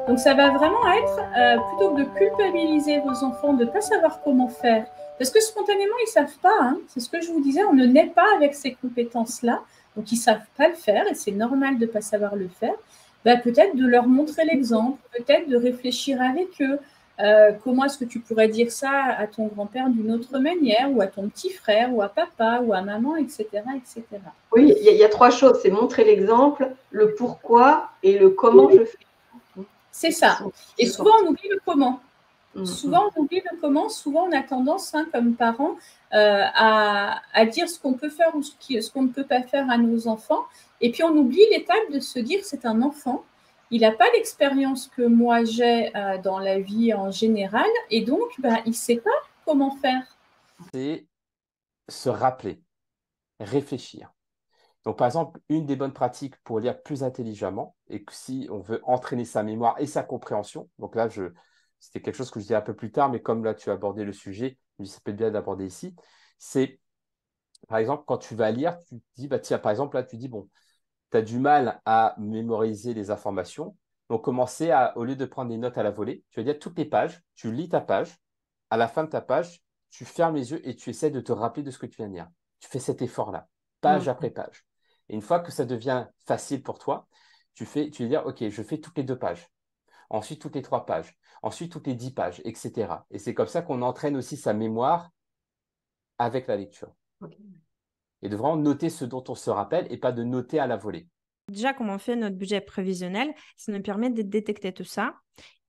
Donc ça va vraiment être, plutôt que de culpabiliser vos enfants de ne pas savoir comment faire, parce que spontanément, ils ne savent pas, hein, c'est ce que je vous disais, on ne naît pas avec ces compétences-là, donc ils ne savent pas le faire, et c'est normal de ne pas savoir le faire, bah, peut-être de leur montrer l'exemple, peut-être de réfléchir avec eux, comment est-ce que tu pourrais dire ça à ton grand-père d'une autre manière, ou à ton petit frère, ou à papa, ou à maman, etc., etc. Oui, il y a trois choses, c'est montrer l'exemple, le pourquoi et le comment je fais. C'est ça. Et souvent, on oublie le comment. Mmh. Souvent, on oublie le comment. Souvent, on a tendance, hein, comme parents, à dire ce qu'on peut faire ou ce qu'on ne peut pas faire à nos enfants. Et puis, on oublie l'étape de se dire, c'est un enfant. Il n'a pas l'expérience que moi j'ai dans la vie en général. Et donc, bah, il ne sait pas comment faire. C'est se rappeler, réfléchir. Donc, par exemple, une des bonnes pratiques pour lire plus intelligemment, et que si on veut entraîner sa mémoire et sa compréhension, donc là, c'était quelque chose que je dis un peu plus tard, mais comme là, tu as abordé le sujet, je me dis, ça peut être bien d'aborder ici, c'est, par exemple, quand tu vas lire, tu te dis, bah, tiens, par exemple, là, tu dis, bon, tu as du mal à mémoriser les informations, donc commencer à, au lieu de prendre des notes à la volée, tu vas dire toutes les pages, tu lis ta page, à la fin de ta page, tu fermes les yeux et tu essaies de te rappeler de ce que tu viens de lire. Tu fais cet effort-là, page après page. Et une fois que ça devient facile pour toi, tu vas dire, OK, je fais toutes les 2 pages, ensuite toutes les 3 pages, ensuite toutes les 10 pages, etc. Et c'est comme ça qu'on entraîne aussi sa mémoire avec la lecture. Okay. Et de vraiment noter ce dont on se rappelle et pas de noter à la volée. Déjà, comme on fait notre budget prévisionnel, ça nous permet de détecter tout ça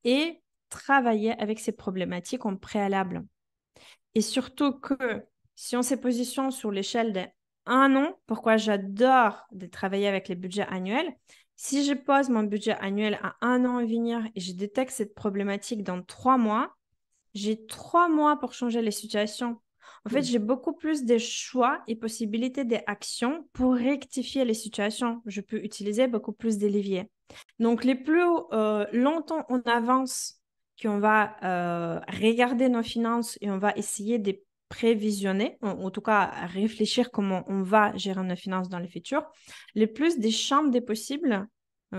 et travailler avec ces problématiques en préalable. Et surtout que si on se positionne sur l'échelle d'1 an, pourquoi j'adore de travailler avec les budgets annuels, si je pose mon budget annuel à 1 an à venir et je détecte cette problématique dans 3 mois, j'ai 3 mois pour changer les situations. En fait, j'ai beaucoup plus de choix et possibilités d'actions pour rectifier les situations. Je peux utiliser beaucoup plus de leviers. Donc, les plus longtemps on avance, qu'on va regarder nos finances et on va essayer de prévisionner, en tout cas réfléchir comment on va gérer nos finances dans le futur, le plus des champs des possibles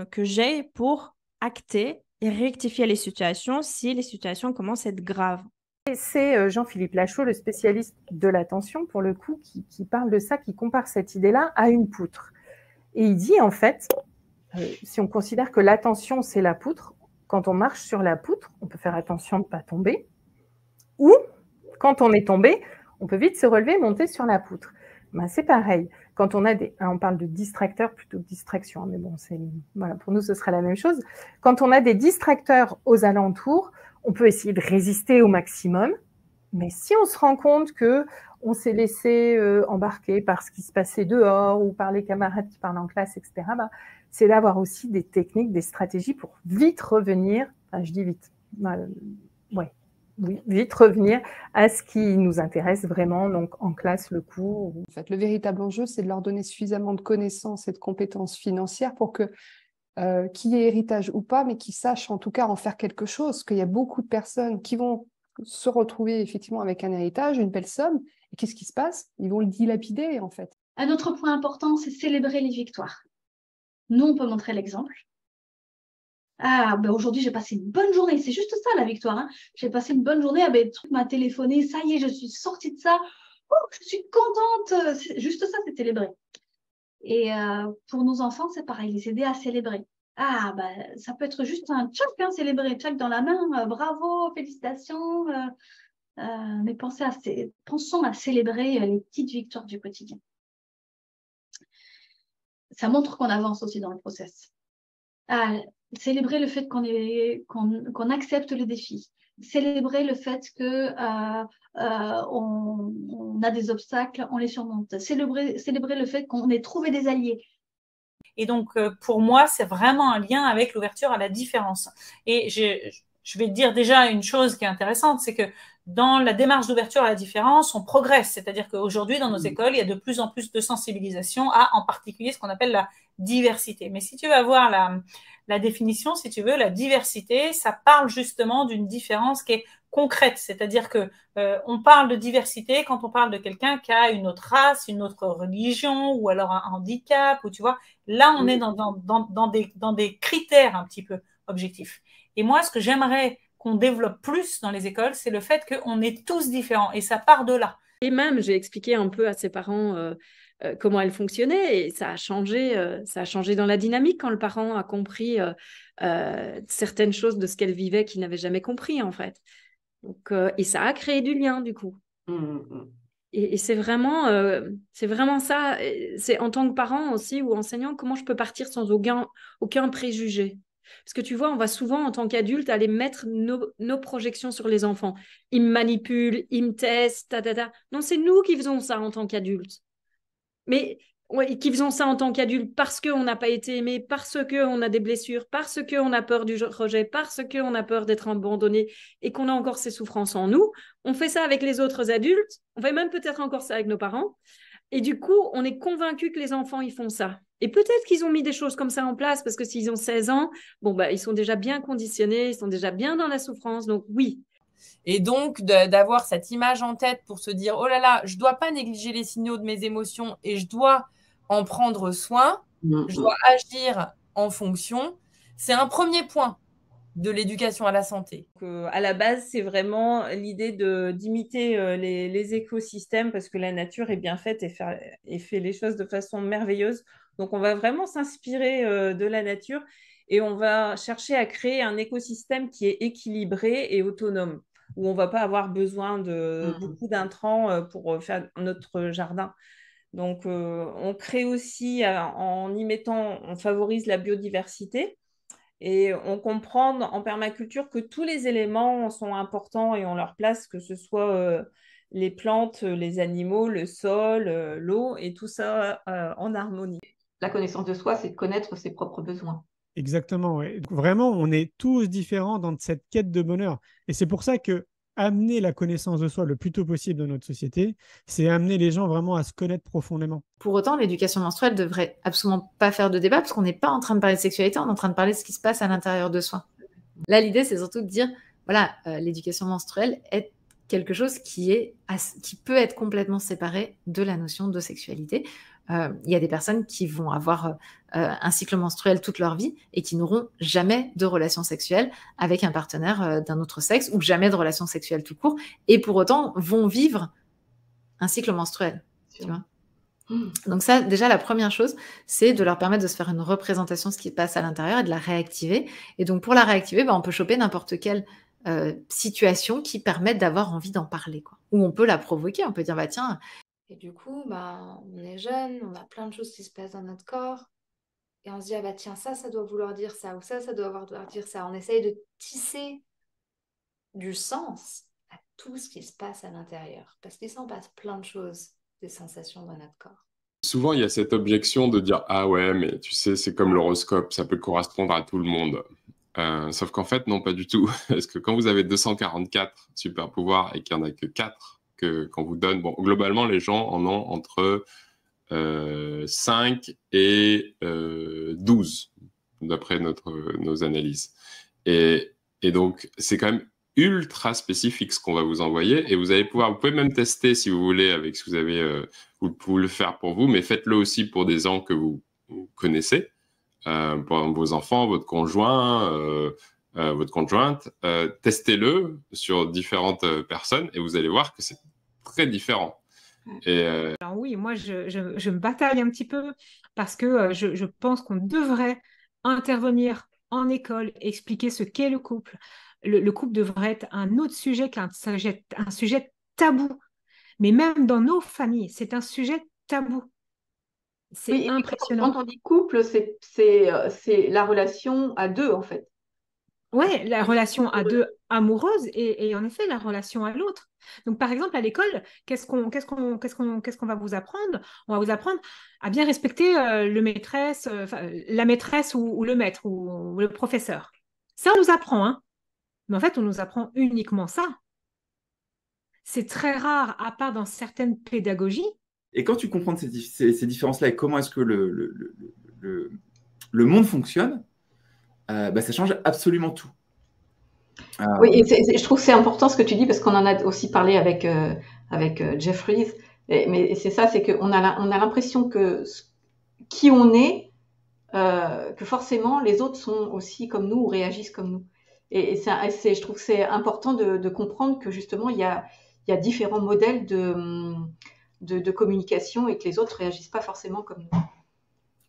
que j'ai pour acter et rectifier les situations si les situations commencent à être graves. C'est Jean-Philippe Lachaud, le spécialiste de l'attention, pour le coup, qui parle de ça, qui compare cette idée-là à une poutre. Et il dit, en fait, si on considère que l'attention, c'est la poutre, quand on marche sur la poutre, on peut faire attention de ne pas tomber, ou quand on est tombé, on peut vite se relever et monter sur la poutre. Ben, c'est pareil. Quand on a on parle de distracteurs plutôt que distraction, mais bon, voilà, pour nous, ce sera la même chose. Quand on a des distracteurs aux alentours, on peut essayer de résister au maximum, mais si on se rend compte que on s'est laissé embarquer par ce qui se passait dehors ou par les camarades qui parlent en classe, etc., ben, c'est d'avoir aussi des techniques, des stratégies pour vite revenir, enfin, je dis vite, ouais, vite revenir à ce qui nous intéresse vraiment, donc en classe, le cours. En fait, le véritable enjeu, c'est de leur donner suffisamment de connaissances et de compétences financières pour que qu'il y ait héritage ou pas, mais qu'ils sachent en tout cas en faire quelque chose. Parce qu'il y a beaucoup de personnes qui vont se retrouver effectivement avec un héritage, une belle somme, et qu'est-ce qui se passe? Ils vont le dilapider en fait. Un autre point important, c'est célébrer les victoires. Nous, on peut montrer l'exemple. Ah, ben aujourd'hui, j'ai passé une bonne journée. C'est juste ça, la victoire. Hein. J'ai passé une bonne journée. Ah, ben, le truc m'a téléphoné. Ça y est, je suis sortie de ça. Oh, je suis contente. Juste ça, c'est célébrer. Et pour nos enfants, c'est pareil. Les aider à célébrer. Ah, ben, ça peut être juste un tchac, hein, célébrer. Tchac dans la main. Bravo, félicitations. Mais pensons à célébrer les petites victoires du quotidien. Ça montre qu'on avance aussi dans le process. Célébrer le fait qu'on accepte le défi. Célébrer le fait qu'on a des obstacles, on les surmonte. Célébrer le fait qu'on ait trouvé des alliés. Et donc, pour moi, c'est vraiment un lien avec l'ouverture à la différence. Et je vais te dire déjà une chose qui est intéressante, c'est que dans la démarche d'ouverture à la différence, on progresse. C'est-à-dire qu'aujourd'hui, dans nos écoles, il y a de plus en plus de sensibilisation à, en particulier, ce qu'on appelle la diversité. Mais si tu veux avoir la définition, si tu veux, la diversité, ça parle justement d'une différence qui est concrète. C'est-à-dire que on parle de diversité quand on parle de quelqu'un qui a une autre race, une autre religion, ou alors un handicap, ou tu vois, là, on est dans des critères un petit peu objectifs. Et moi, ce que j'aimerais qu'on développe plus dans les écoles, c'est le fait qu'on est tous différents. Et ça part de là. Et même, j'ai expliqué un peu à ses parents comment elle fonctionnait, et ça a changé dans la dynamique quand le parent a compris certaines choses de ce qu'elle vivait qu'il n'avait jamais compris, en fait. Donc, et ça a créé du lien, du coup. Et c'est vraiment ça. C'est en tant que parent aussi ou enseignant, comment je peux partir sans aucun préjugé. Parce que tu vois, on va souvent, en tant qu'adulte, aller mettre nos projections sur les enfants. Ils me manipulent, ils me testent, Non, c'est nous qui faisons ça en tant qu'adultes. Mais ouais, qui faisons ça en tant qu'adultes parce qu'on n'a pas été aimé, parce qu'on a des blessures, parce qu'on a peur du rejet, parce qu'on a peur d'être abandonné et qu'on a encore ces souffrances en nous. On fait ça avec les autres adultes. On fait même peut-être encore ça avec nos parents. Et du coup, on est convaincu que les enfants, ils font ça. Et peut-être qu'ils ont mis des choses comme ça en place parce que s'ils ont 16 ans, bon, bah, ils sont déjà bien conditionnés, ils sont déjà bien dans la souffrance. Donc, oui. Et donc, d'avoir cette image en tête pour se dire, oh là là, je ne dois pas négliger les signaux de mes émotions et je dois en prendre soin, je dois agir en fonction, c'est un premier point de l'éducation à la santé. À la base, c'est vraiment l'idée d'imiter les écosystèmes parce que la nature est bien faite et fait les choses de façon merveilleuse. Donc, on va vraiment s'inspirer de la nature et on va chercher à créer un écosystème qui est équilibré et autonome, où on ne va pas avoir besoin de beaucoup d'intrants pour faire notre jardin. Donc, on crée aussi, on favorise la biodiversité. Et on comprend en permaculture que tous les éléments sont importants et ont leur place, que ce soit les plantes, les animaux, le sol, l'eau, et tout ça en harmonie. La connaissance de soi, c'est de connaître ses propres besoins. Exactement, ouais. Vraiment, on est tous différents dans cette quête de bonheur. Et c'est pour ça que amener la connaissance de soi le plus tôt possible dans notre société, c'est amener les gens vraiment à se connaître profondément. Pour autant, l'éducation menstruelle ne devrait absolument pas faire de débat parce qu'on n'est pas en train de parler de sexualité, on est en train de parler de ce qui se passe à l'intérieur de soi. Là, l'idée, c'est surtout de dire, voilà, l'éducation menstruelle est quelque chose qui peut être complètement séparé de la notion de sexualité. Il y a des personnes qui vont avoir un cycle menstruel toute leur vie et qui n'auront jamais de relation sexuelle avec un partenaire d'un autre sexe ou jamais de relation sexuelle tout court et pour autant vont vivre un cycle menstruel. Tu vois ? Donc ça, déjà, la première chose, c'est de leur permettre de se faire une représentation de ce qui se passe à l'intérieur et de la réactiver. Et donc, pour la réactiver, on peut choper n'importe quelle situation qui permette d'avoir envie d'en parler, quoi. Ou on peut la provoquer, on peut dire, tiens... Et du coup, on est jeune, on a plein de choses qui se passent dans notre corps. Et on se dit, tiens, ça doit vouloir dire ça, ou ça doit vouloir dire ça. On essaye de tisser du sens à tout ce qui se passe à l'intérieur. Parce qu'il s'en passe plein de choses, des sensations dans notre corps. Souvent, il y a cette objection de dire « Ah ouais, mais tu sais, c'est comme l'horoscope, ça peut correspondre à tout le monde. » Sauf qu'en fait, non, pas du tout. Parce que quand vous avez 244 super pouvoirs et qu'il n'y en a que 4 qu'on vous donne, globalement, les gens en ont entre 5 et 12, d'après nos analyses. Et donc, c'est quand même ultra spécifique ce qu'on va vous envoyer. Et vous pouvez même tester si vous voulez avec ce que vous avez... vous pouvez le faire pour vous, mais faites-le aussi pour des gens que vous connaissez, pour vos enfants, votre conjoint, votre conjointe. Testez-le sur différentes personnes et vous allez voir que c'est très différent. Alors oui, moi, je me bataille un petit peu parce que je pense qu'on devrait intervenir en école, expliquer ce qu'est le couple. Le couple devrait être un autre sujet qu'un sujet tabou. Mais même dans nos familles, c'est un sujet tabou. C'est impressionnant. Quand on dit couple, c'est la relation à deux, en fait. Oui, la relation à deux amoureuse et en effet, la relation à l'autre. Donc, par exemple, à l'école, qu'est-ce qu'on va vous apprendre? On va vous apprendre à bien respecter la maîtresse ou le maître ou le professeur. Ça, on nous apprend, hein. Mais en fait, on nous apprend uniquement ça. C'est très rare, à part dans certaines pédagogies. Et quand tu comprends ces différences-là et comment est-ce que le monde fonctionne, ça change absolument tout. Oui, et je trouve que c'est important ce que tu dis parce qu'on en a aussi parlé avec Jeffries. Mais c'est ça, c'est qu'on a l'impression que qui on est, que forcément les autres sont aussi comme nous ou réagissent comme nous. Je trouve que c'est important de comprendre que justement, il y a différents modèles de communication et que les autres réagissent pas forcément comme nous.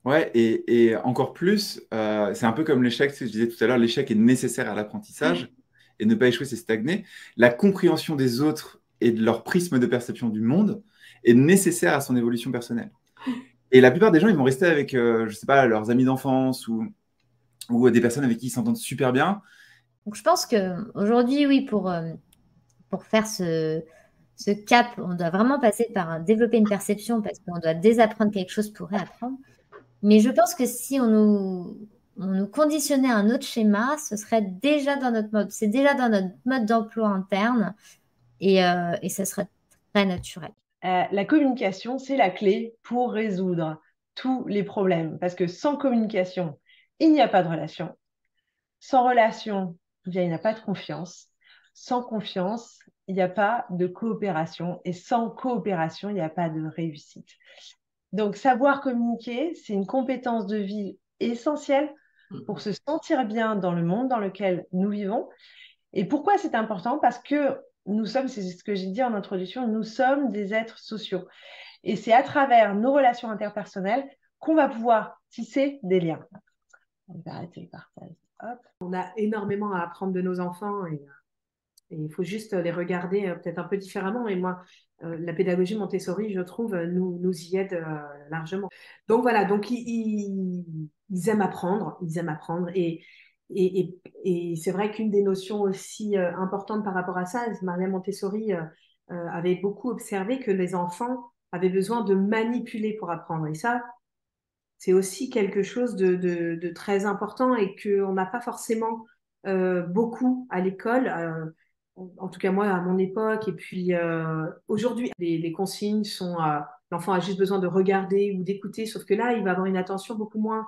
Ouais, et encore plus, c'est un peu comme l'échec, je disais tout à l'heure, l'échec est nécessaire à l'apprentissage, et ne pas échouer, c'est stagner. La compréhension des autres et de leur prisme de perception du monde est nécessaire à son évolution personnelle. Et la plupart des gens, ils vont rester avec, je sais pas, leurs amis d'enfance ou des personnes avec qui ils s'entendent super bien. Donc, je pense qu'aujourd'hui, oui, pour faire ce cap, on doit vraiment passer par développer une perception parce qu'on doit désapprendre quelque chose pour réapprendre. Mais je pense que si on nous conditionnait à un autre schéma, ce serait déjà dans notre mode. C'est déjà dans notre mode d'emploi interne et ça serait très naturel. La communication, c'est la clé pour résoudre tous les problèmes. Parce que sans communication, il n'y a pas de relation. Sans relation, il n'y a pas de confiance. Sans confiance, il n'y a pas de coopération. Et sans coopération, il n'y a pas de réussite. Donc, savoir communiquer, c'est une compétence de vie essentielle pour se sentir bien dans le monde dans lequel nous vivons. Et pourquoi c'est important? Parce que nous sommes, c'est ce que j'ai dit en introduction, nous sommes des êtres sociaux. Et c'est à travers nos relations interpersonnelles qu'on va pouvoir tisser des liens. On va arrêter le partage. Hop. On a énormément à apprendre de nos enfants et il faut juste les regarder peut-être un peu différemment. Et moi, la pédagogie Montessori, je trouve, nous y aide largement. Donc voilà, donc ils aiment apprendre, et c'est vrai qu'une des notions aussi importantes par rapport à ça, Maria Montessori avait beaucoup observé que les enfants avaient besoin de manipuler pour apprendre. Et ça, c'est aussi quelque chose de très important et qu'on n'a pas forcément beaucoup à l'école. En tout cas, moi, à mon époque, et puis aujourd'hui, les consignes sont l'enfant a juste besoin de regarder ou d'écouter, sauf que là, il va avoir une attention beaucoup moins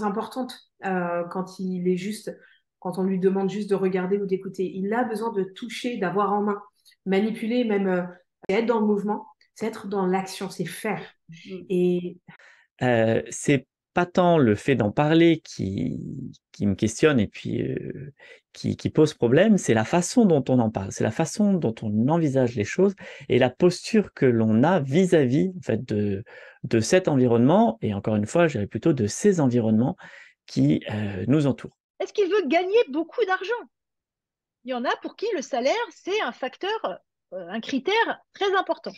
importante quand on lui demande juste de regarder ou d'écouter. Il a besoin de toucher, d'avoir en main, manipuler, même c'est être dans le mouvement, c'est être dans l'action, c'est faire. Et c'est pas tant le fait d'en parler qui me questionne et puis qui pose problème, c'est la façon dont on en parle, c'est la façon dont on envisage les choses et la posture que l'on a vis-à-vis en fait, de cet environnement, et encore une fois, je dirais plutôt de ces environnements qui nous entourent. Est-ce qu'il veut gagner beaucoup d'argent? Il y en a pour qui le salaire, c'est un facteur, un critère très important.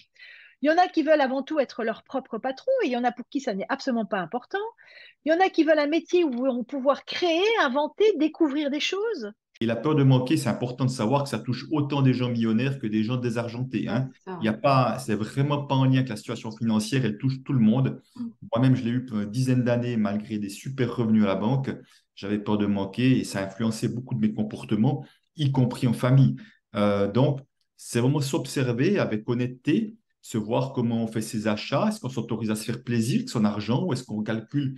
Il y en a qui veulent avant tout être leur propre patron et il y en a pour qui ça n'est absolument pas important. Il y en a qui veulent un métier où ils vont pouvoir créer, inventer, découvrir des choses. Et la peur de manquer, c'est important de savoir que ça touche autant des gens millionnaires que des gens désargentés. Hein. C'est vraiment pas en lien avec la situation financière, elle touche tout le monde. Moi-même, je l'ai eu pour une dizaine d'années, malgré des super revenus à la banque. J'avais peur de manquer et ça a influencé beaucoup de mes comportements, y compris en famille. Donc, c'est vraiment s'observer avec honnêteté, se voir comment on fait ses achats, est-ce qu'on s'autorise à se faire plaisir avec son argent ou est-ce qu'on calcule?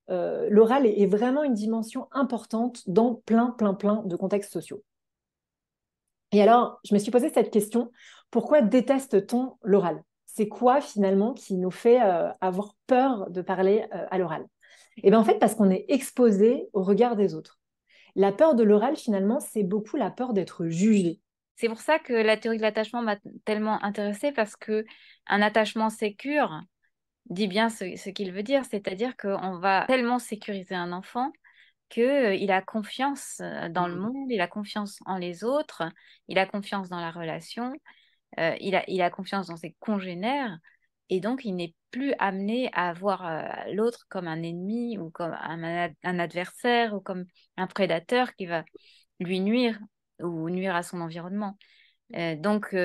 L'oral est vraiment une dimension importante dans plein de contextes sociaux. Et alors, je me suis posé cette question, pourquoi déteste-t-on l'oral? C'est quoi finalement qui nous fait avoir peur de parler à l'oral? Et bien en fait, parce qu'on est exposé au regard des autres. La peur de l'oral, finalement, c'est beaucoup la peur d'être jugé. C'est pour ça que la théorie de l'attachement m'a tellement intéressée, parce qu'un attachement sécure dit bien ce qu'il veut dire, c'est-à-dire qu'on va tellement sécuriser un enfant qu'il a confiance dans le monde, il a confiance en les autres, il a confiance dans la relation, il a confiance dans ses congénères, et donc il n'est plus amené à voir l'autre comme un ennemi ou comme un adversaire ou comme un prédateur qui va lui nuire ou nuire à son environnement. Donc,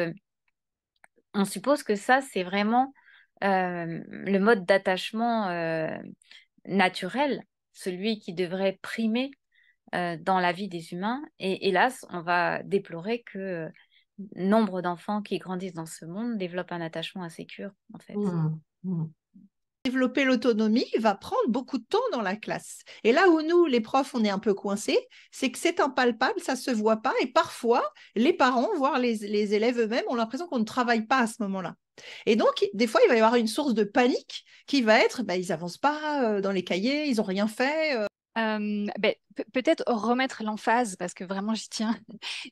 on suppose que ça, c'est vraiment le mode d'attachement naturel, celui qui devrait primer dans la vie des humains. Et hélas, on va déplorer que nombre d'enfants qui grandissent dans ce monde développent un attachement insécure, en fait. Développer l'autonomie va prendre beaucoup de temps dans la classe. Et là où nous, les profs, on est un peu coincés, c'est que c'est impalpable, ça ne se voit pas. Et parfois, les parents, voire les élèves eux-mêmes, ont l'impression qu'on ne travaille pas à ce moment-là. Et donc, des fois, il va y avoir une source de panique qui va être, ils n'avancent pas dans les cahiers, ils n'ont rien fait. Peut-être remettre l'emphase, parce que vraiment j'y tiens,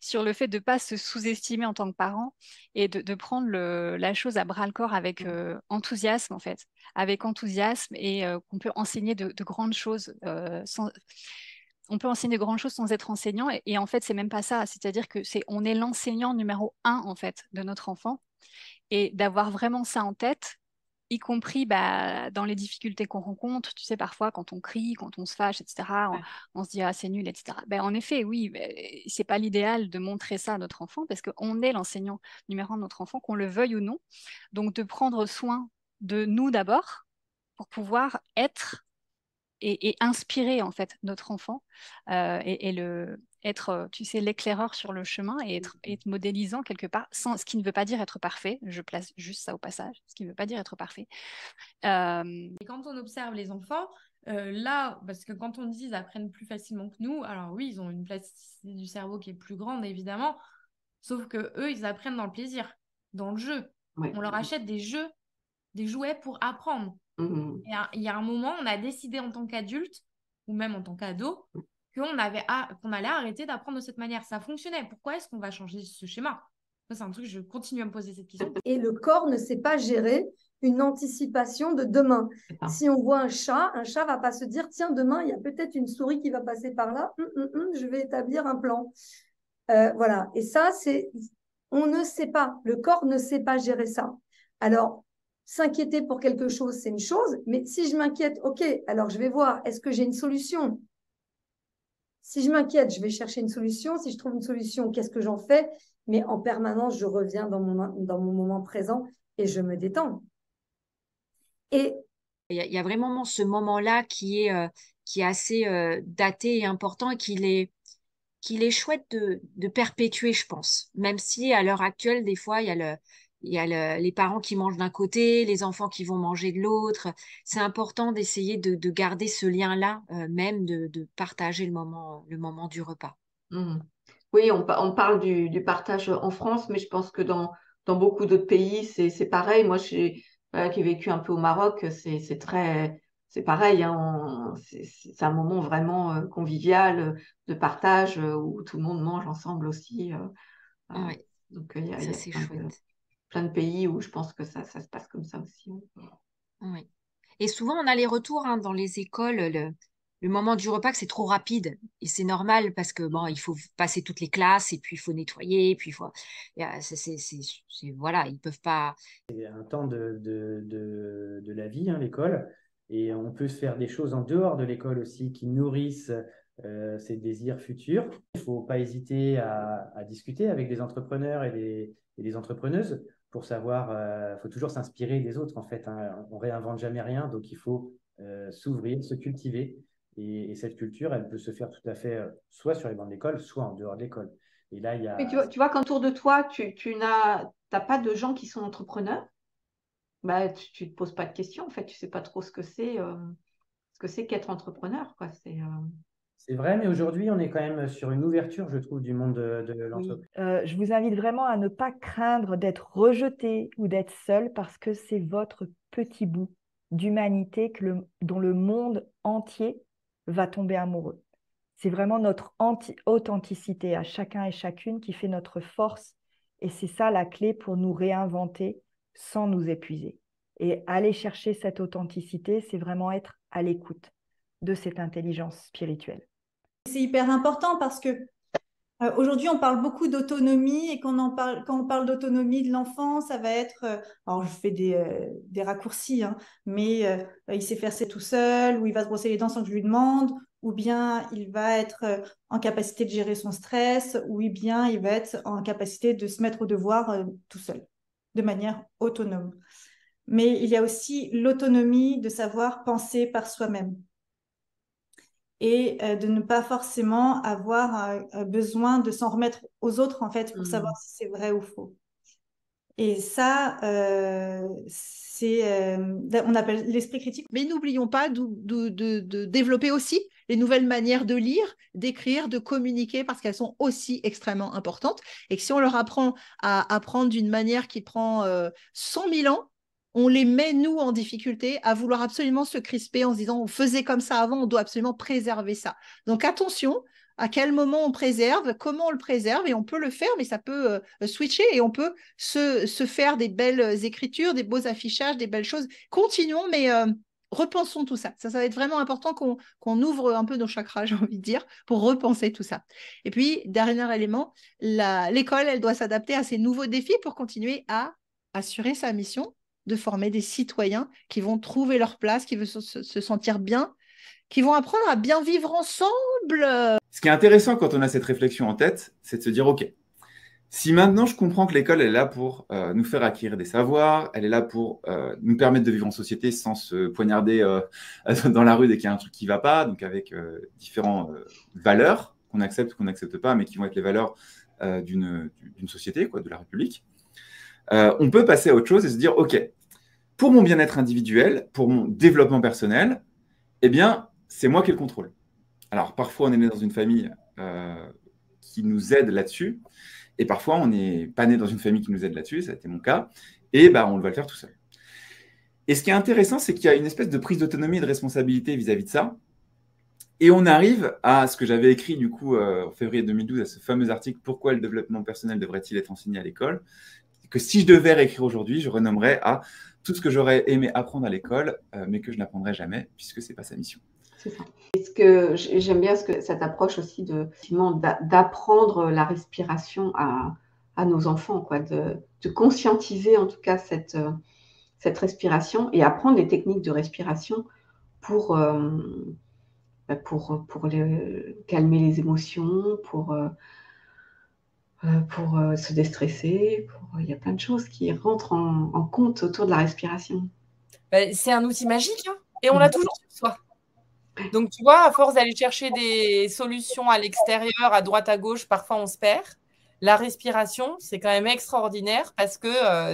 sur le fait de ne pas se sous-estimer en tant que parent et de prendre la chose à bras-le-corps avec enthousiasme, en fait. Avec enthousiasme et qu'on peut enseigner de grandes choses on peut enseigner de grandes choses sans être enseignant. Et en fait, c'est même pas ça. C'est-à-dire que on est l'enseignant numéro 1, en fait, de notre enfant. Et d'avoir vraiment ça en tête, y compris dans les difficultés qu'on rencontre, tu sais, parfois quand on crie, quand on se fâche, etc., on se dit « Ah, c'est nul », etc. En effet, oui, c'est pas l'idéal de montrer ça à notre enfant parce qu'on est l'enseignant numéro 1 de notre enfant, qu'on le veuille ou non. Donc, de prendre soin de nous d'abord pour pouvoir être et inspirer, en fait, notre enfant être, tu sais, l'éclaireur sur le chemin et être modélisant quelque part, ce qui ne veut pas dire être parfait, je place juste ça au passage, ce qui ne veut pas dire être parfait. Et quand on observe les enfants, là, parce que quand on dit ils apprennent plus facilement que nous, alors oui, ils ont une plasticité du cerveau qui est plus grande, évidemment, sauf que eux, ils apprennent dans le plaisir, dans le jeu. Oui. On leur achète des jeux, des jouets pour apprendre. Et il y a un moment, on a décidé en tant qu'adulte, ou même en tant qu'ado, qu'on allait arrêter d'apprendre de cette manière. Ça fonctionnait. Pourquoi est-ce qu'on va changer ce schéma? Ça, c'est un truc, je continue à me poser cette question. Et le corps ne sait pas gérer une anticipation de demain. Si on voit un chat va pas se dire, tiens, demain, il y a peut-être une souris qui va passer par là, je vais établir un plan. Voilà. Et ça, on ne sait pas. Le corps ne sait pas gérer ça. Alors, s'inquiéter pour quelque chose, c'est une chose, mais si je m'inquiète, ok, alors je vais voir, est-ce que j'ai une solution? Si je m'inquiète, je vais chercher une solution. Si je trouve une solution, qu'est-ce que j'en fais? Mais en permanence, je reviens dans mon moment présent et je me détends. Et il y a vraiment ce moment-là qui est assez daté et important et qu'il est chouette de perpétuer, je pense. Même si à l'heure actuelle, des fois, il y a les parents qui mangent d'un côté, les enfants qui vont manger de l'autre. C'est important d'essayer de garder ce lien-là, même de partager le moment du repas. Oui, on parle du partage en France, mais je pense que dans beaucoup d'autres pays, c'est pareil. Moi, qui ai vécu un peu au Maroc, c'est pareil. Hein, c'est un moment vraiment convivial de partage où tout le monde mange ensemble aussi. Oui, donc, il y a c'est chouette. Plein de pays où je pense que ça se passe comme ça aussi. Oui. Et souvent, on a les retours dans les écoles, le moment du repas, que c'est trop rapide. Et c'est normal parce que il faut passer toutes les classes et puis il faut nettoyer. Et puis voilà, ils peuvent pas. C'est un temps de la vie, l'école. Et on peut se faire des choses en dehors de l'école aussi qui nourrissent ses désirs futurs. Il ne faut pas hésiter à discuter avec des entrepreneurs et des entrepreneuses pour savoir, faut toujours s'inspirer des autres en fait. On réinvente jamais rien, donc il faut s'ouvrir, se cultiver. Et cette culture, elle peut se faire tout à fait soit sur les bancs de l'école, soit en dehors de l'école. Et là, il y a... Mais tu vois qu'autour de toi, tu n'as pas de gens qui sont entrepreneurs. Tu ne te poses pas de questions, en fait. Tu ne sais pas trop ce que c'est qu'être entrepreneur, quoi. C'est vrai, mais aujourd'hui, on est quand même sur une ouverture, je trouve, du monde de l'entreprise. Je vous invite vraiment à ne pas craindre d'être rejeté ou d'être seul parce que c'est votre petit bout d'humanité dont le monde entier va tomber amoureux. C'est vraiment notre authenticité à chacun et chacune qui fait notre force et c'est ça la clé pour nous réinventer sans nous épuiser. Et aller chercher cette authenticité, c'est vraiment être à l'écoute de cette intelligence spirituelle. C'est hyper important parce que aujourd'hui, on parle beaucoup d'autonomie et quand on parle d'autonomie de l'enfant, ça va être, alors je fais des raccourcis, mais il sait faire ça tout seul, ou il va se brosser les dents sans que je lui demande, ou bien il va être en capacité de gérer son stress, ou bien il va être en capacité de se mettre au devoir tout seul, de manière autonome. Mais il y a aussi l'autonomie de savoir penser par soi-même. Et de ne pas forcément avoir besoin de s'en remettre aux autres, en fait, pour savoir si c'est vrai ou faux. Et ça, on appelle l'esprit critique. Mais n'oublions pas de développer aussi les nouvelles manières de lire, d'écrire, de communiquer, parce qu'elles sont aussi extrêmement importantes. Et que si on leur apprend à apprendre d'une manière qui prend 100 000 ans, on les met, nous, en difficulté à vouloir absolument se crisper en se disant on faisait comme ça avant, on doit absolument préserver ça. Donc attention, à quel moment on préserve, comment on le préserve, et on peut le faire, mais ça peut switcher, et on peut se faire des belles écritures, des beaux affichages, des belles choses. Continuons, mais repensons tout ça. Ça va être vraiment important qu'on ouvre un peu nos chakras, j'ai envie de dire, pour repenser tout ça. Et puis, dernier élément, l'école, elle doit s'adapter à ces nouveaux défis pour continuer à assurer sa mission de former des citoyens qui vont trouver leur place, qui vont se sentir bien, qui vont apprendre à bien vivre ensemble. Ce qui est intéressant quand on a cette réflexion en tête, c'est de se dire, OK, si maintenant je comprends que l'école est là pour nous faire acquérir des savoirs, elle est là pour nous permettre de vivre en société sans se poignarder dans la rue dès qu'il y a un truc qui ne va pas, donc avec différentes valeurs qu'on accepte ou qu'on n'accepte pas, mais qui vont être les valeurs d'une société, quoi, de la République, on peut passer à autre chose et se dire, OK, pour mon bien-être individuel, pour mon développement personnel, eh bien, c'est moi qui le contrôle. Alors, parfois, on est né dans une famille qui nous aide là-dessus, et parfois, on n'est pas né dans une famille qui nous aide là-dessus, ça a été mon cas, et on va le faire tout seul. Et ce qui est intéressant, c'est qu'il y a une espèce de prise d'autonomie et de responsabilité vis-à-vis de ça, et on arrive à ce que j'avais écrit, du coup, en février 2012, à ce fameux article « Pourquoi le développement personnel devrait-il être enseigné à l'école ?» que si je devais réécrire aujourd'hui, je renommerais à tout ce que j'aurais aimé apprendre à l'école, mais que je n'apprendrai jamais, puisque ce n'est pas sa mission. C'est ça. Et j'aime bien cette approche aussi d'apprendre la respiration à nos enfants, quoi, de conscientiser en tout cas cette respiration et apprendre les techniques de respiration pour calmer les émotions, pour se déstresser. Il y a plein de choses qui rentrent en compte autour de la respiration. C'est un outil magique, hein, et on l'a toujours sur soi. Donc, tu vois, à force d'aller chercher des solutions à l'extérieur, à droite, à gauche, parfois on se perd. La respiration, c'est quand même extraordinaire parce que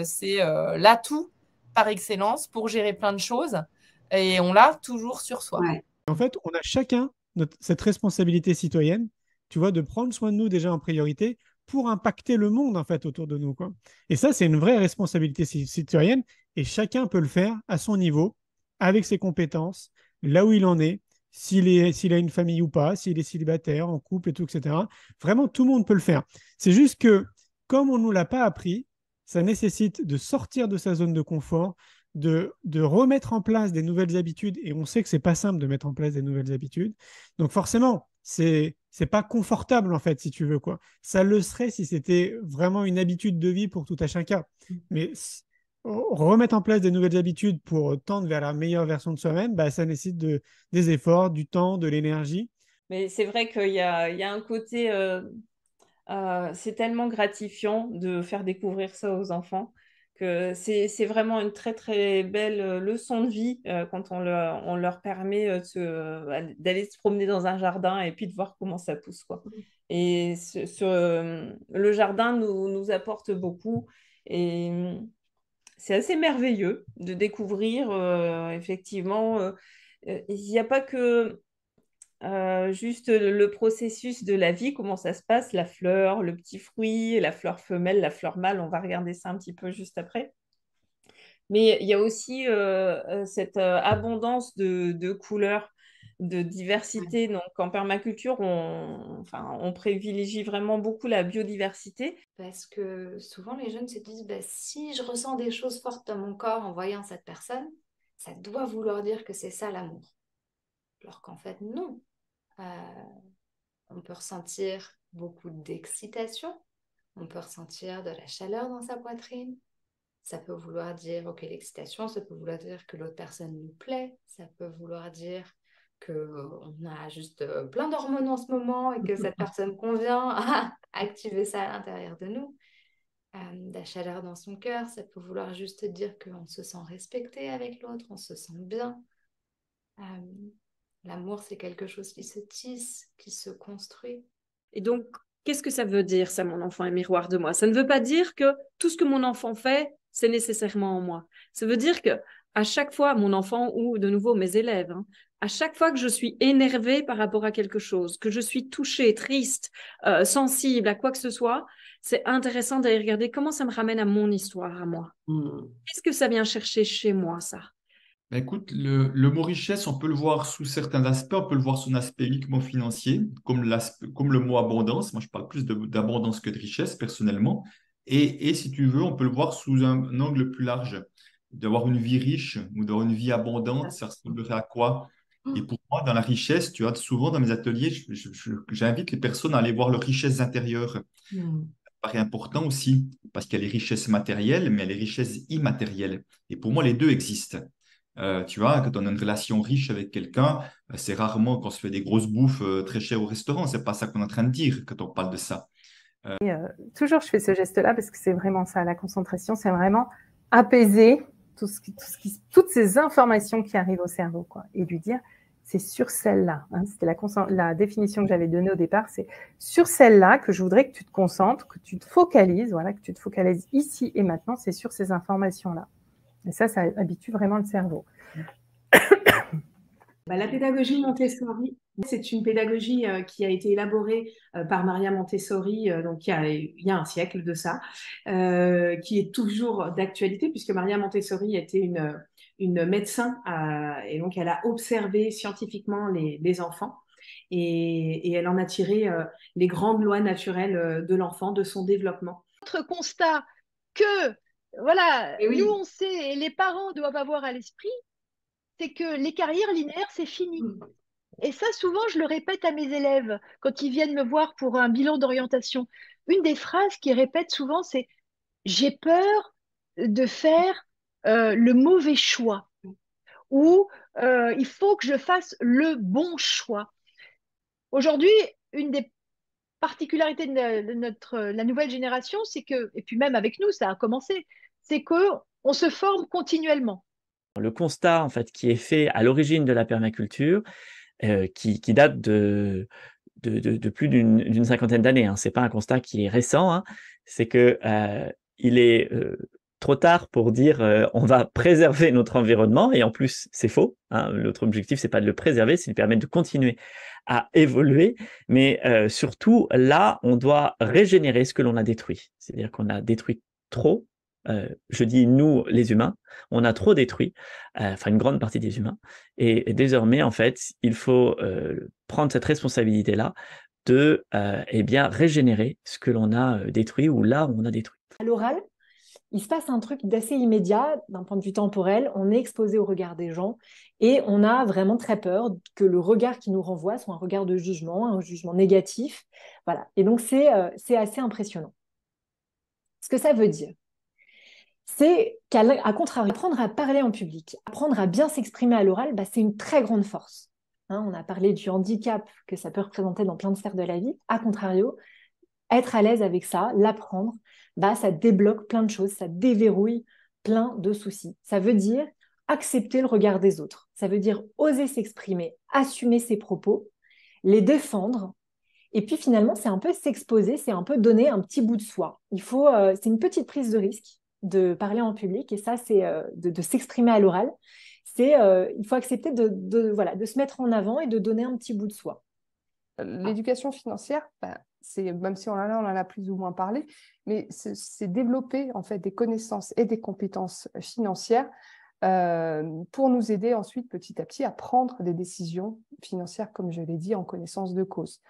c'est l'atout par excellence pour gérer plein de choses et on l'a toujours sur soi. Ouais. En fait, on a chacun cette responsabilité citoyenne, tu vois, de prendre soin de nous déjà en priorité pour impacter le monde en fait autour de nous, quoi. Et ça, c'est une vraie responsabilité citoyenne et chacun peut le faire à son niveau, avec ses compétences, là où il en est, s'il a une famille ou pas, s'il est célibataire, en couple et tout, etc. Vraiment, tout le monde peut le faire. C'est juste que, comme on ne nous l'a pas appris, ça nécessite de sortir de sa zone de confort, de remettre en place des nouvelles habitudes. Et on sait que ce n'est pas simple de mettre en place des nouvelles habitudes. Donc forcément, c'est pas confortable, en fait, si tu veux, quoi. Ça le serait si c'était vraiment une habitude de vie pour tout à chacun. Mais remettre en place des nouvelles habitudes pour tendre vers la meilleure version de soi-même, ça nécessite des efforts, du temps, de l'énergie. Mais c'est vrai qu'il y a un côté, c'est tellement gratifiant de faire découvrir ça aux enfants que c'est vraiment une très très belle leçon de vie quand on leur permet d'aller se promener dans un jardin et puis de voir comment ça pousse, quoi. Et le jardin nous apporte beaucoup et c'est assez merveilleux de découvrir effectivement. Il n'y a pas que juste le processus de la vie, comment ça se passe, la fleur, le petit fruit, la fleur femelle, la fleur mâle, on va regarder ça un petit peu juste après. Mais il y a aussi cette abondance de couleurs, de diversité. Donc en permaculture, on privilégie vraiment beaucoup la biodiversité. Parce que souvent les jeunes se disent, si je ressens des choses fortes dans mon corps en voyant cette personne, ça doit vouloir dire que c'est ça l'amour. Alors qu'en fait, non. On peut ressentir beaucoup d'excitation, on peut ressentir de la chaleur dans sa poitrine. Ça peut vouloir dire, ok, l'excitation, ça peut vouloir dire que l'autre personne nous plaît, ça peut vouloir dire qu'on a juste plein d'hormones en ce moment et que cette personne convient à activer ça à l'intérieur de nous. De la chaleur dans son cœur, ça peut vouloir juste dire qu'on se sent respecté avec l'autre, on se sent bien. L'amour, c'est quelque chose qui se tisse, qui se construit. Et donc, qu'est-ce que ça veut dire, ça, mon enfant est miroir de moi? Ça ne veut pas dire que tout ce que mon enfant fait, c'est nécessairement en moi. Ça veut dire que à chaque fois, mon enfant ou de nouveau mes élèves, hein, à chaque fois que je suis énervée par rapport à quelque chose, que je suis touchée, triste, sensible à quoi que ce soit, c'est intéressant d'aller regarder comment ça me ramène à mon histoire, à moi. Qu'est-ce que ça vient chercher chez moi, ça? Ben écoute, le mot richesse, on peut le voir sous certains aspects. On peut le voir sous un aspect uniquement financier, comme le mot abondance. Moi, je parle plus d'abondance que de richesse, personnellement. Et si tu veux, on peut le voir sous un angle plus large. D'avoir une vie riche ou d'avoir une vie abondante, ça ressemblerait à quoi? Et pour moi, dans la richesse, tu vois, souvent dans mes ateliers, j'invite les personnes à aller voir leurs richesses intérieures. Ça paraît important aussi, parce qu'il y a les richesses matérielles, mais il y a les richesses immatérielles. Et pour moi, les deux existent. Tu vois, quand on a une relation riche avec quelqu'un, c'est rarement qu'on se fait des grosses bouffes très chères au restaurant. C'est pas ça qu'on est en train de dire quand on parle de ça. Toujours, je fais ce geste-là parce que c'est vraiment ça, la concentration, c'est vraiment apaiser toutes ces informations qui arrivent au cerveau, quoi, et lui dire, c'est sur celle-là. Hein, c'était la définition que j'avais donnée au départ, c'est sur celle-là que je voudrais que tu te concentres, que tu te focalises, voilà, que tu te focalises ici et maintenant, c'est sur ces informations-là. Et ça habitue vraiment le cerveau. La pédagogie Montessori, c'est une pédagogie qui a été élaborée par Maria Montessori, donc il y a un siècle de ça, qui est toujours d'actualité, puisque Maria Montessori était une médecin, et donc elle a observé scientifiquement les enfants, et elle en a tiré les grandes lois naturelles de l'enfant, de son développement. Notre constat que voilà, nous on sait et les parents doivent avoir à l'esprit, c'est que les carrières linéaires, c'est fini. Et ça, souvent, je le répète à mes élèves quand ils viennent me voir pour un bilan d'orientation. Une des phrases qu'ils répètent souvent, c'est « j'ai peur de faire le mauvais choix » ou « il faut que je fasse le bon choix ». Aujourd'hui, une des particularité de la nouvelle génération, c'est que, et puis même avec nous, ça a commencé, c'est qu'on se forme continuellement. Le constat en fait, qui est fait à l'origine de la permaculture, qui date de plus d'une cinquantaine d'années, hein. Ce n'est pas un constat qui est récent, hein. C'est qu'il est trop tard pour dire on va préserver notre environnement, et en plus c'est faux, hein. Notre objectif, ce n'est pas de le préserver, c'est de permettre de continuer à évoluer, mais surtout là, on doit régénérer ce que l'on a détruit. C'est-à-dire qu'on a détruit trop, je dis nous les humains, on a trop détruit, enfin une grande partie des humains, et désormais en fait, il faut prendre cette responsabilité-là de eh bien, régénérer ce que l'on a détruit ou là où on a détruit. À l'oral, il se passe un truc d'assez immédiat d'un point de vue temporel. On est exposé au regard des gens et on a vraiment très peur que le regard qui nous renvoie soit un regard de jugement, un jugement négatif. Voilà. Et donc, c'est assez impressionnant. Ce que ça veut dire, c'est qu'à contrario, apprendre à parler en public, apprendre à bien s'exprimer à l'oral, c'est une très grande force. Hein, on a parlé du handicap que ça peut représenter dans plein de sphères de la vie. À contrario, être à l'aise avec ça, l'apprendre, ça débloque plein de choses, ça déverrouille plein de soucis. Ça veut dire accepter le regard des autres. Ça veut dire oser s'exprimer, assumer ses propos, les défendre. Et puis finalement, c'est un peu s'exposer, c'est un peu donner un petit bout de soi. C'est une petite prise de risque de parler en public, et ça, c'est de s'exprimer à l'oral. Il faut accepter de se mettre en avant et de donner un petit bout de soi. L'éducation financière, même si on en a plus ou moins parlé, mais c'est développer en fait des connaissances et des compétences financières pour nous aider ensuite petit à petit à prendre des décisions financières, comme je l'ai dit, en connaissance de cause.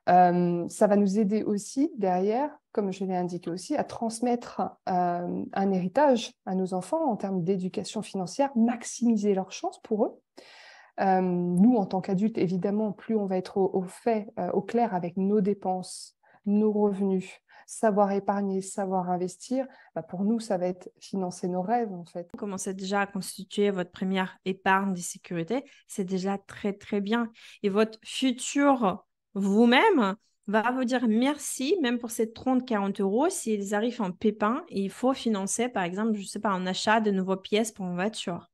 Ça va nous aider aussi derrière, comme je l'ai indiqué aussi, à transmettre un héritage à nos enfants en termes d'éducation financière, maximiser leurs chances pour eux. Nous, en tant qu'adultes, évidemment, plus on va être au clair avec nos dépenses, nos revenus, savoir épargner, savoir investir, pour nous, ça va être financer nos rêves, en fait. Commencez déjà à constituer votre première épargne de sécurité, c'est déjà très, très bien. Et votre futur vous-même va vous dire merci, même pour ces 30-40 euros, s'ils arrivent en pépin et il faut financer, par exemple, je ne sais pas, un achat de nouvelles pièces pour une voiture.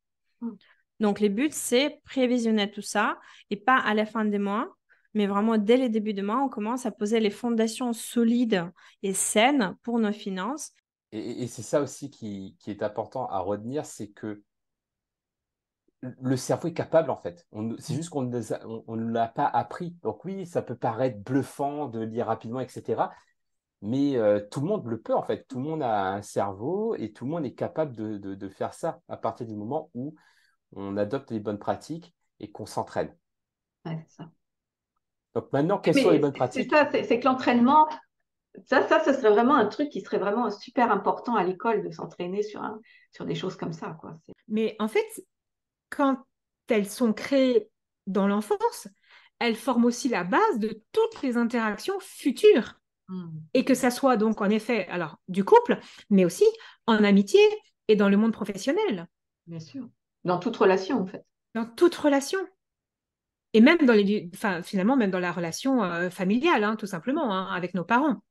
Donc, le but, c'est prévisionner tout ça et pas à la fin des mois, mais vraiment dès le début du mois, on commence à poser les fondations solides et saines pour nos finances. Et c'est ça aussi qui est important à retenir, c'est que le cerveau est capable, en fait. C'est juste qu'on ne l'a pas appris. Donc oui, ça peut paraître bluffant de lire rapidement, etc. Mais tout le monde le peut, en fait. Tout le monde a un cerveau et tout le monde est capable de faire ça à partir du moment où on adopte les bonnes pratiques et qu'on s'entraîne. Ouais, c'est ça. Donc maintenant, quelles sont les bonnes pratiques? C'est ça, c'est que l'entraînement, ça, ce serait vraiment un truc qui serait vraiment super important à l'école, de s'entraîner sur des choses comme ça, quoi. Mais en fait, quand elles sont créées dans l'enfance, elles forment aussi la base de toutes les interactions futures. Et que ça soit donc en effet, alors du couple, mais aussi en amitié et dans le monde professionnel. Bien sûr. Dans toute relation, en fait. Dans toute relation. Et même finalement, même dans la relation familiale, hein, tout simplement, hein, avec nos parents.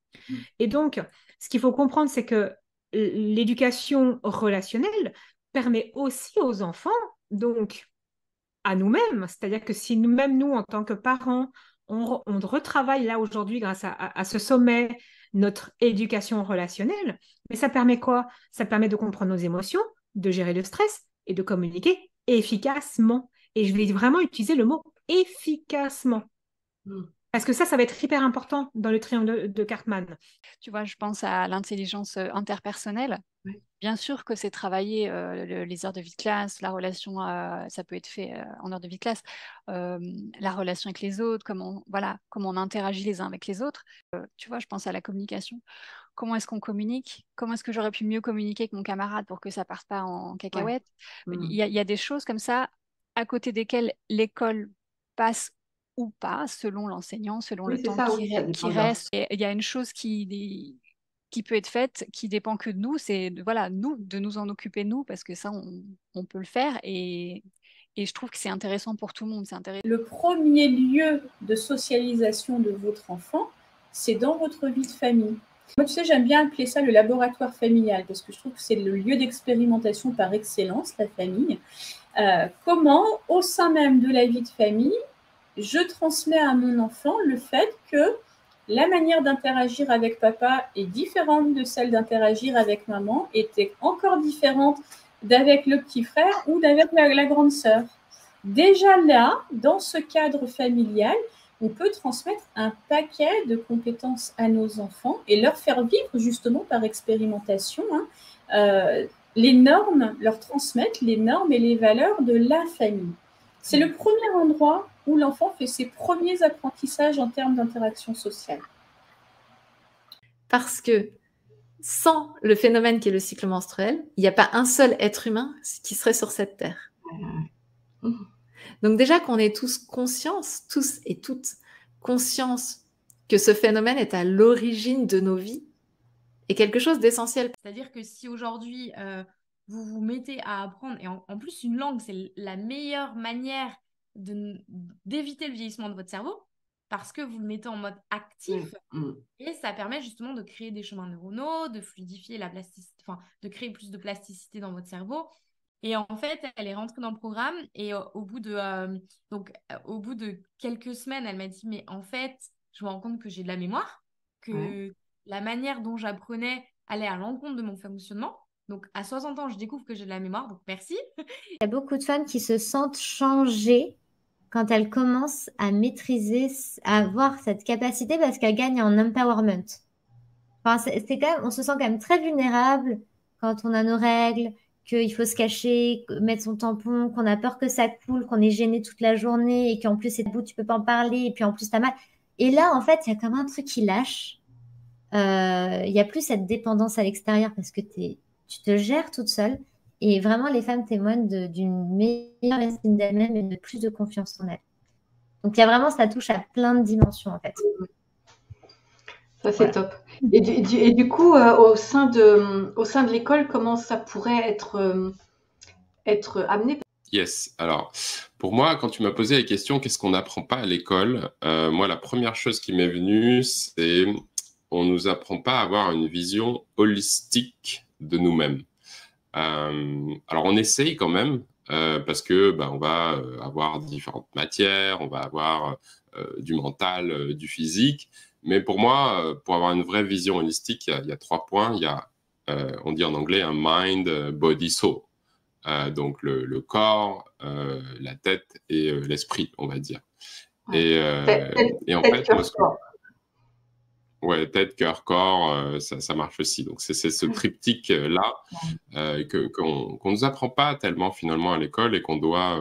Et donc, ce qu'il faut comprendre, c'est que l'éducation relationnelle permet aussi aux enfants, donc à nous-mêmes, c'est-à-dire que si nous-mêmes, nous, en tant que parents, on retravaille là aujourd'hui grâce à ce sommet, notre éducation relationnelle, mais ça permet quoi? Ça permet de comprendre nos émotions, de gérer le stress et de communiquer efficacement. Et je vais vraiment utiliser le mot efficacement. Parce que ça va être hyper important dans le triangle de Karpman. Tu vois, je pense à l'intelligence interpersonnelle. Oui. Bien sûr que c'est travailler les heures de vie de classe, la relation, ça peut être fait en heures de vie de classe, la relation avec les autres, comment on interagit les uns avec les autres. Tu vois, je pense à la communication. Comment est-ce qu'on communique? Comment est-ce que j'aurais pu mieux communiquer avec mon camarade pour que ça ne parte pas en cacahuète? Ouais. Il y a des choses comme ça à côté desquelles l'école passe ou pas, selon l'enseignant, selon le temps qui reste. Et il y a une chose qui peut être faite, qui dépend que de nous, c'est de nous en occuper, nous, parce que ça, on peut le faire. Et je trouve que c'est intéressant pour tout le monde. Le premier lieu de socialisation de votre enfant, c'est dans votre vie de famille. Moi, tu sais, j'aime bien appeler ça le laboratoire familial, parce que je trouve que c'est le lieu d'expérimentation par excellence, la famille. Comment, au sein même de la vie de famille, je transmets à mon enfant le fait que la manière d'interagir avec papa est différente de celle d'interagir avec maman, était encore différente d'avec le petit frère ou d'avec la grande sœur. Déjà là, dans ce cadre familial, on peut transmettre un paquet de compétences à nos enfants et leur faire vivre justement par expérimentation les normes, leur transmettre les normes et les valeurs de la famille. C'est le premier endroit où l'enfant fait ses premiers apprentissages en termes d'interaction sociale. Parce que sans le phénomène qui est le cycle menstruel, il n'y a pas un seul être humain qui serait sur cette terre. Donc déjà qu'on ait tous et toutes conscience que ce phénomène est à l'origine de nos vies est quelque chose d'essentiel. C'est-à-dire que si aujourd'hui, vous vous mettez à apprendre, et en plus une langue, c'est la meilleure manière d'éviter le vieillissement de votre cerveau, parce que vous le mettez en mode actif, et ça permet justement de créer des chemins neuronaux, de fluidifier la plasticité, enfin, de créer plus de plasticité dans votre cerveau. Et en fait, elle est rentrée dans le programme, et au bout de quelques semaines, elle m'a dit, mais en fait, je me rends compte que j'ai de la mémoire, que la manière dont j'apprenais allait à l'encontre de mon fonctionnement. Donc, à 60 ans, je découvre que j'ai de la mémoire, donc merci. Il y a beaucoup de femmes qui se sentent changées quand elles commencent à maîtriser, à avoir cette capacité parce qu'elles gagnent en empowerment. Enfin, c'est quand même, on se sent quand même très vulnérable quand on a nos règles, qu'il faut se cacher, mettre son tampon, qu'on a peur que ça coule, qu'on est gêné toute la journée et qu'en plus c'est debout, tu peux pas en parler et puis en plus t'as mal. Et là, en fait, il y a comme un truc qui lâche. Il n'y a plus cette dépendance à l'extérieur parce que tu te gères toute seule. Et vraiment, les femmes témoignent d'une meilleure estime d'elles-mêmes et de plus de confiance en elles. Donc, il y a vraiment, ça touche à plein de dimensions, en fait. Ça, c'est top. Et du coup, au sein de l'école, comment ça pourrait être amené? Yes. Alors, pour moi, quand tu m'as posé la question, qu'est-ce qu'on n'apprend pas à l'école? Moi, la première chose qui m'est venue, c'est on ne nous apprend pas à avoir une vision holistique de nous-mêmes. Alors, on essaye quand même, parce que on va avoir différentes matières, on va avoir du mental, du physique. Mais pour moi, pour avoir une vraie vision holistique, il y a 3 points. Il y a, on dit en anglais, un mind, body, soul. donc le corps, la tête et l'esprit, on va dire. Et en fait, ouais, tête, cœur, corps, ça marche aussi. Donc, c'est ce triptyque-là qu'on ne nous apprend pas tellement finalement à l'école et qu'on doit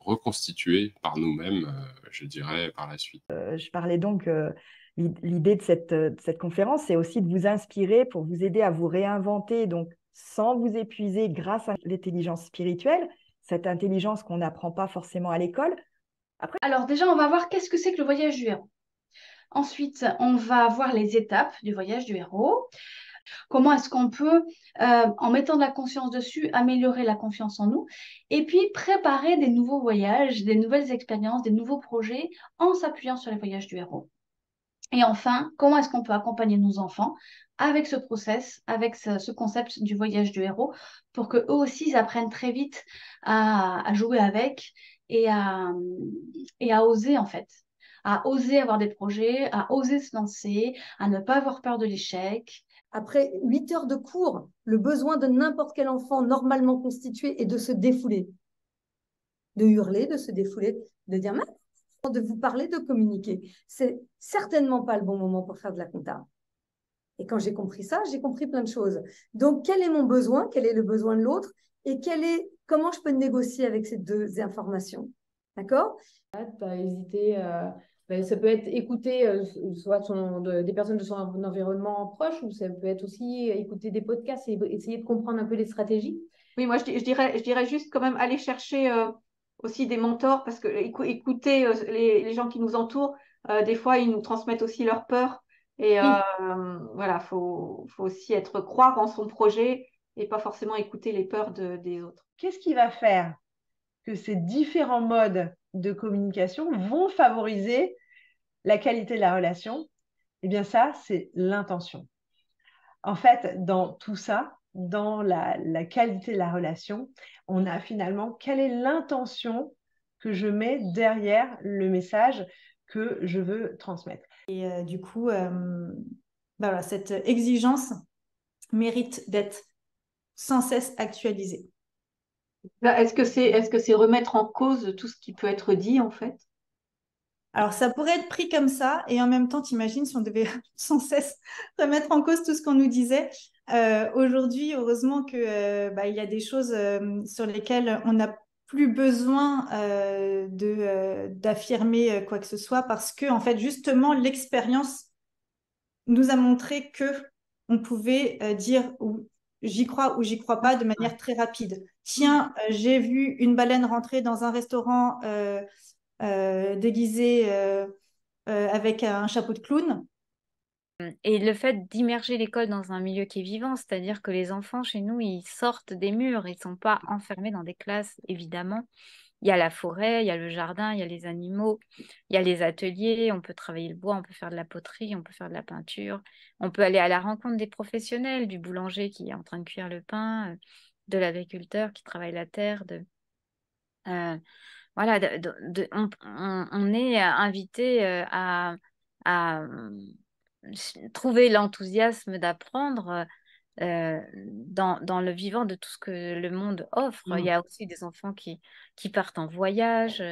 reconstituer par nous-mêmes, je dirais, par la suite. Je parlais donc, l'idée de cette conférence, c'est aussi de vous inspirer pour vous aider à vous réinventer, donc sans vous épuiser grâce à l'intelligence spirituelle, cette intelligence qu'on n'apprend pas forcément à l'école. Après... Alors déjà, on va voir qu'est-ce que c'est que le voyage du héros. Ensuite, on va voir les étapes du voyage du héros. Comment est-ce qu'on peut, en mettant de la conscience dessus, améliorer la confiance en nous et puis préparer des nouveaux voyages, des nouvelles expériences, des nouveaux projets en s'appuyant sur les voyages du héros. Et enfin, comment est-ce qu'on peut accompagner nos enfants avec ce process, avec ce concept du voyage du héros pour qu'eux aussi ils apprennent très vite à jouer avec et à oser en fait. À oser avoir des projets, à oser se lancer, à ne pas avoir peur de l'échec. Après 8 heures de cours, le besoin de n'importe quel enfant normalement constitué est de se défouler. De hurler, de se défouler, de dire « de vous parler, de communiquer ». C'est certainement pas le bon moment pour faire de la compta. Et quand j'ai compris ça, j'ai compris plein de choses. Donc, quel est mon besoin? Quel est le besoin de l'autre? Et comment je peux négocier avec ces deux informations? D'accord? Pas hésiter ça peut être écouter soit des personnes de son environnement proche ou ça peut être aussi écouter des podcasts et essayer de comprendre un peu les stratégies. Oui, moi, je dirais juste quand même aller chercher aussi des mentors parce que écouter les gens qui nous entourent, des fois, ils nous transmettent aussi leur peur. Et voilà, faut aussi croire en son projet et pas forcément écouter les peurs des autres. Qu'est-ce qui va faire que ces différents modes de communication vont favoriser la qualité de la relation? Eh bien ça, c'est l'intention. En fait, dans tout ça, dans la qualité de la relation, on a finalement quelle est l'intention que je mets derrière le message que je veux transmettre. Et du coup, voilà, cette exigence mérite d'être sans cesse actualisée. Est-ce que c'est remettre en cause tout ce qui peut être dit, en fait? Alors, ça pourrait être pris comme ça, et en même temps, t'imagines si on devait sans cesse remettre en cause tout ce qu'on nous disait. Aujourd'hui, heureusement qu'il y a des choses sur lesquelles on n'a plus besoin d'affirmer quoi que ce soit, parce que, en fait, justement, l'expérience nous a montré qu'on pouvait dire j'y crois ou j'y crois pas de manière très rapide. Tiens, j'ai vu une baleine rentrer dans un restaurant déguisé avec un chapeau de clown. Et le fait d'immerger l'école dans un milieu qui est vivant, c'est-à-dire que les enfants chez nous, ils sortent des murs, ils ne sont pas enfermés dans des classes, évidemment. Il y a la forêt, il y a le jardin, il y a les animaux, il y a les ateliers, on peut travailler le bois, on peut faire de la poterie, on peut faire de la peinture, on peut aller à la rencontre des professionnels, du boulanger qui est en train de cuire le pain, de l'agriculteur qui travaille la terre. Voilà, on est invité à trouver l'enthousiasme d'apprendre dans le vivant de tout ce que le monde offre. Il y a aussi des enfants qui partent en voyage,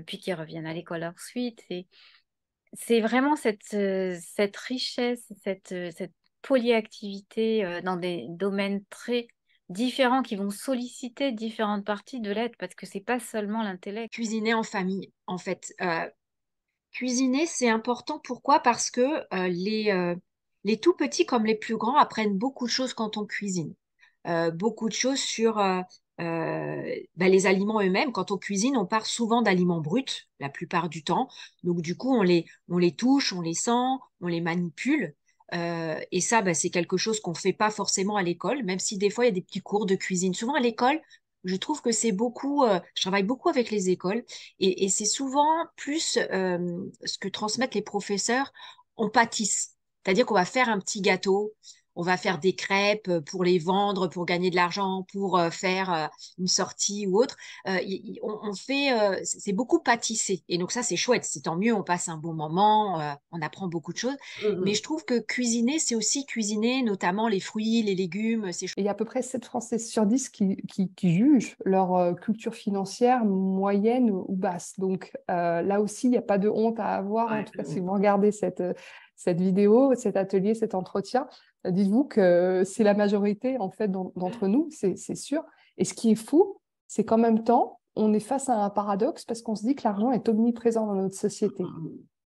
puis qui reviennent à l'école ensuite. C'est vraiment cette richesse, cette polyactivité dans des domaines très différents qui vont solliciter différentes parties de l'être, parce que c'est pas seulement l'intellect. Cuisiner en famille, en fait. Cuisiner, c'est important. Pourquoi? Parce que les tout petits comme les plus grands apprennent beaucoup de choses quand on cuisine. Beaucoup de choses sur les aliments eux-mêmes. Quand on cuisine, on part souvent d'aliments bruts, la plupart du temps. Donc, du coup, on les touche, on les sent, on les manipule. Et ça, c'est quelque chose qu'on ne fait pas forcément à l'école, même si des fois, il y a des petits cours de cuisine. Souvent, à l'école, je trouve que c'est beaucoup, je travaille beaucoup avec les écoles et c'est souvent plus ce que transmettent les professeurs, on pâtisse. C'est-à-dire qu'on va faire un petit gâteau, on va faire des crêpes pour les vendre, pour gagner de l'argent, pour faire une sortie ou autre. On fait, c'est beaucoup pâtissé. Et donc ça, c'est chouette. C'est tant mieux, on passe un bon moment, on apprend beaucoup de choses. Mais je trouve que cuisiner, c'est aussi cuisiner, notamment les fruits, les légumes. Il y a à peu près 7 Français sur 10 qui jugent leur culture financière moyenne ou basse. Donc là aussi, il n'y a pas de honte à avoir. En tout cas, si vous regardez cette vidéo, cet atelier, cet entretien, dites-vous que c'est la majorité en fait d'entre nous, c'est sûr. Et ce qui est fou, c'est qu'en même temps, on est face à un paradoxe parce qu'on se dit que l'argent est omniprésent dans notre société.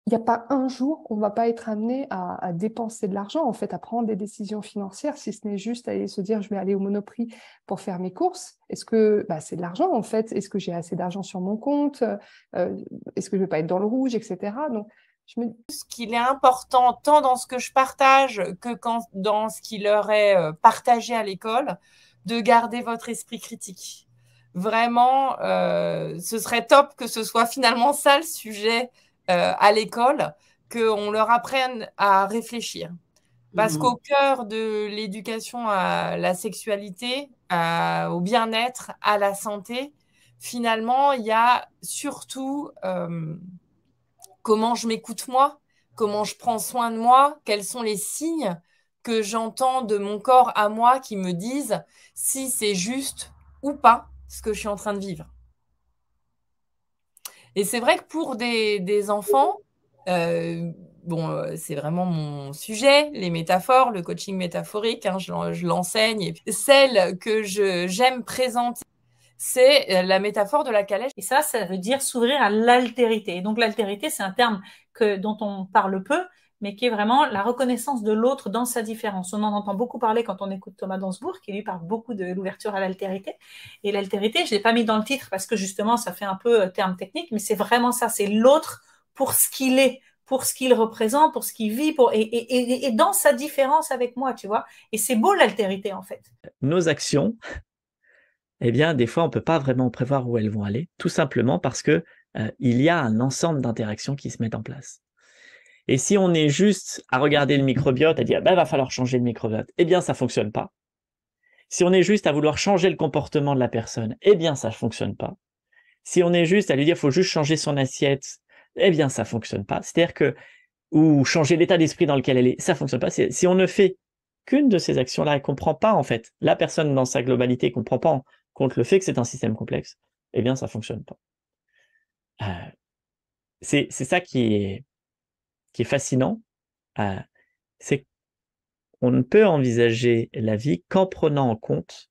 Il n'y a pas un jour où on ne va pas être amené à dépenser de l'argent, en fait, à prendre des décisions financières, si ce n'est juste aller se dire je vais aller au Monoprix pour faire mes courses. Est-ce que c'est de l'argent, en fait? Est-ce que j'ai assez d'argent sur mon compte? Est-ce que je ne vais pas être dans le rouge, etc. Donc, ce qu'il est important, tant dans ce que je partage que dans ce qui leur est partagé à l'école, de garder votre esprit critique. Vraiment, ce serait top que ce soit finalement ça le sujet à l'école, qu'on leur apprenne à réfléchir. Parce qu'au cœur de l'éducation à la sexualité, au bien-être, à la santé, finalement, il y a surtout comment je m'écoute moi, comment je prends soin de moi, quels sont les signes que j'entends de mon corps à moi qui me disent si c'est juste ou pas ce que je suis en train de vivre. Et c'est vrai que pour des enfants, c'est vraiment mon sujet, les métaphores, le coaching métaphorique, je l'enseigne. Et celle que j'aime présenter, c'est la métaphore de la calèche. Et ça veut dire s'ouvrir à l'altérité. Et donc l'altérité, c'est un terme dont on parle peu, mais qui est vraiment la reconnaissance de l'autre dans sa différence. On en entend beaucoup parler quand on écoute Thomas Dansbourg, qui lui parle beaucoup de l'ouverture à l'altérité. Et l'altérité, je ne l'ai pas mis dans le titre parce que justement, ça fait un peu terme technique, mais c'est vraiment ça, c'est l'autre pour ce qu'il est, pour ce qu'il représente, pour ce qu'il vit, et dans sa différence avec moi, tu vois. Et c'est beau l'altérité, en fait. Nos actions, eh bien, des fois, on ne peut pas vraiment prévoir où elles vont aller, tout simplement parce que il y a un ensemble d'interactions qui se mettent en place. Et si on est juste à regarder le microbiote, à dire « va falloir changer le microbiote », eh bien, ça ne fonctionne pas. Si on est juste à vouloir changer le comportement de la personne, eh bien, ça ne fonctionne pas. Si on est juste à lui dire « il faut juste changer son assiette », eh bien, ça ne fonctionne pas. C'est-à-dire que, ou changer l'état d'esprit dans lequel elle est, ça ne fonctionne pas. Si on ne fait qu'une de ces actions-là et qu'on ne prend pas, en fait, la personne dans sa globalité, qu'on ne prend pas en compte le fait que c'est un système complexe, eh bien, ça ne fonctionne pas. C'est ça qui est fascinant, c'est qu'on ne peut envisager la vie qu'en prenant en compte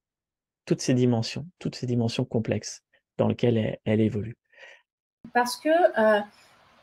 toutes ces dimensions complexes dans lesquelles elle évolue. Parce que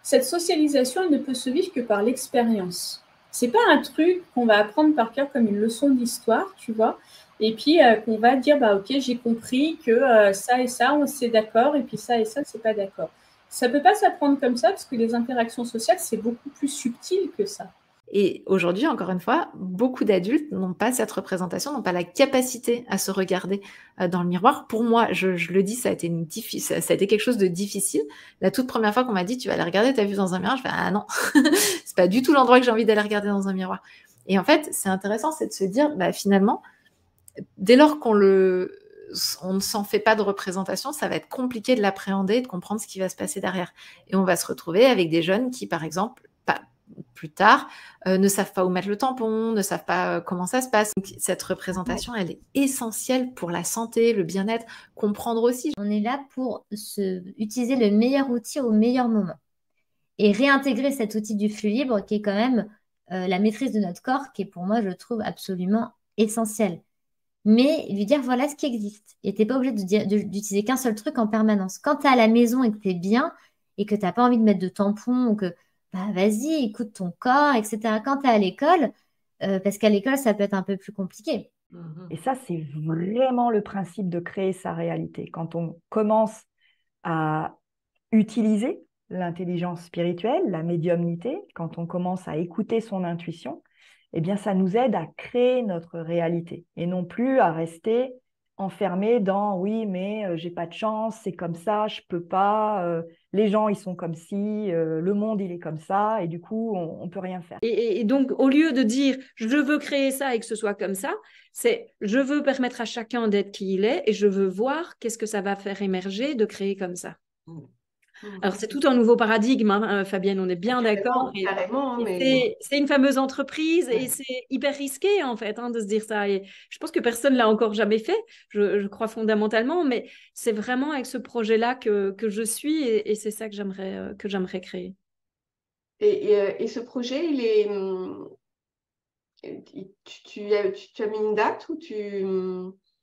cette socialisation, elle ne peut se vivre que par l'expérience. C'est pas un truc qu'on va apprendre par cœur comme une leçon d'histoire, tu vois, et puis qu'on va dire, ok, j'ai compris que ça et ça, on c'est d'accord, et puis ça et ça, c'est pas d'accord. Ça peut pas s'apprendre comme ça, parce que les interactions sociales, c'est beaucoup plus subtil que ça. Et aujourd'hui, encore une fois, beaucoup d'adultes n'ont pas cette représentation, n'ont pas la capacité à se regarder dans le miroir. Pour moi, je le dis, ça a été quelque chose de difficile. La toute première fois qu'on m'a dit, tu vas aller regarder ta vue dans un miroir, je fais, ah non, c'est pas du tout l'endroit que j'ai envie d'aller regarder dans un miroir. Et en fait, c'est intéressant, c'est de se dire, finalement, dès lors qu'on ne s'en fait pas de représentation, ça va être compliqué de l'appréhender et de comprendre ce qui va se passer derrière. Et on va se retrouver avec des jeunes qui, par exemple, plus tard, ne savent pas où mettre le tampon, ne savent pas comment ça se passe. Donc, cette représentation, elle est essentielle pour la santé, le bien-être, comprendre aussi. On est là pour utiliser le meilleur outil au meilleur moment et réintégrer cet outil du flux libre qui est quand même la maîtrise de notre corps, qui est pour moi, je trouve, absolument essentielle. Mais lui dire, voilà ce qui existe. Et tu n'es pas obligé d'utiliser qu'un seul truc en permanence. Quand tu es à la maison et que tu es bien et que tu n'as pas envie de mettre de tampon ou que vas-y, écoute ton corps, etc. Quand tu es à l'école, parce qu'à l'école, ça peut être un peu plus compliqué. Et ça, c'est vraiment le principe de créer sa réalité. Quand on commence à utiliser l'intelligence spirituelle, la médiumnité, quand on commence à écouter son intuition, eh bien, ça nous aide à créer notre réalité et non plus à rester enfermés dans oui, mais j'ai pas de chance, c'est comme ça, je peux pas, les gens ils sont comme ci, le monde il est comme ça, et du coup on peut rien faire. Et donc au lieu de dire je veux créer ça et que ce soit comme ça, c'est je veux permettre à chacun d'être qui il est et je veux voir qu'est-ce que ça va faire émerger de créer comme ça. Alors, c'est tout un nouveau paradigme, hein, Fabienne, on est bien d'accord. C'est une fameuse entreprise et c'est hyper risqué, en fait, hein, de se dire ça. Et je pense que personne ne l'a encore jamais fait, je crois fondamentalement, mais c'est vraiment avec ce projet-là que je suis et c'est ça que j'aimerais créer. Et ce projet, il est... Tu as mis une date ou tu...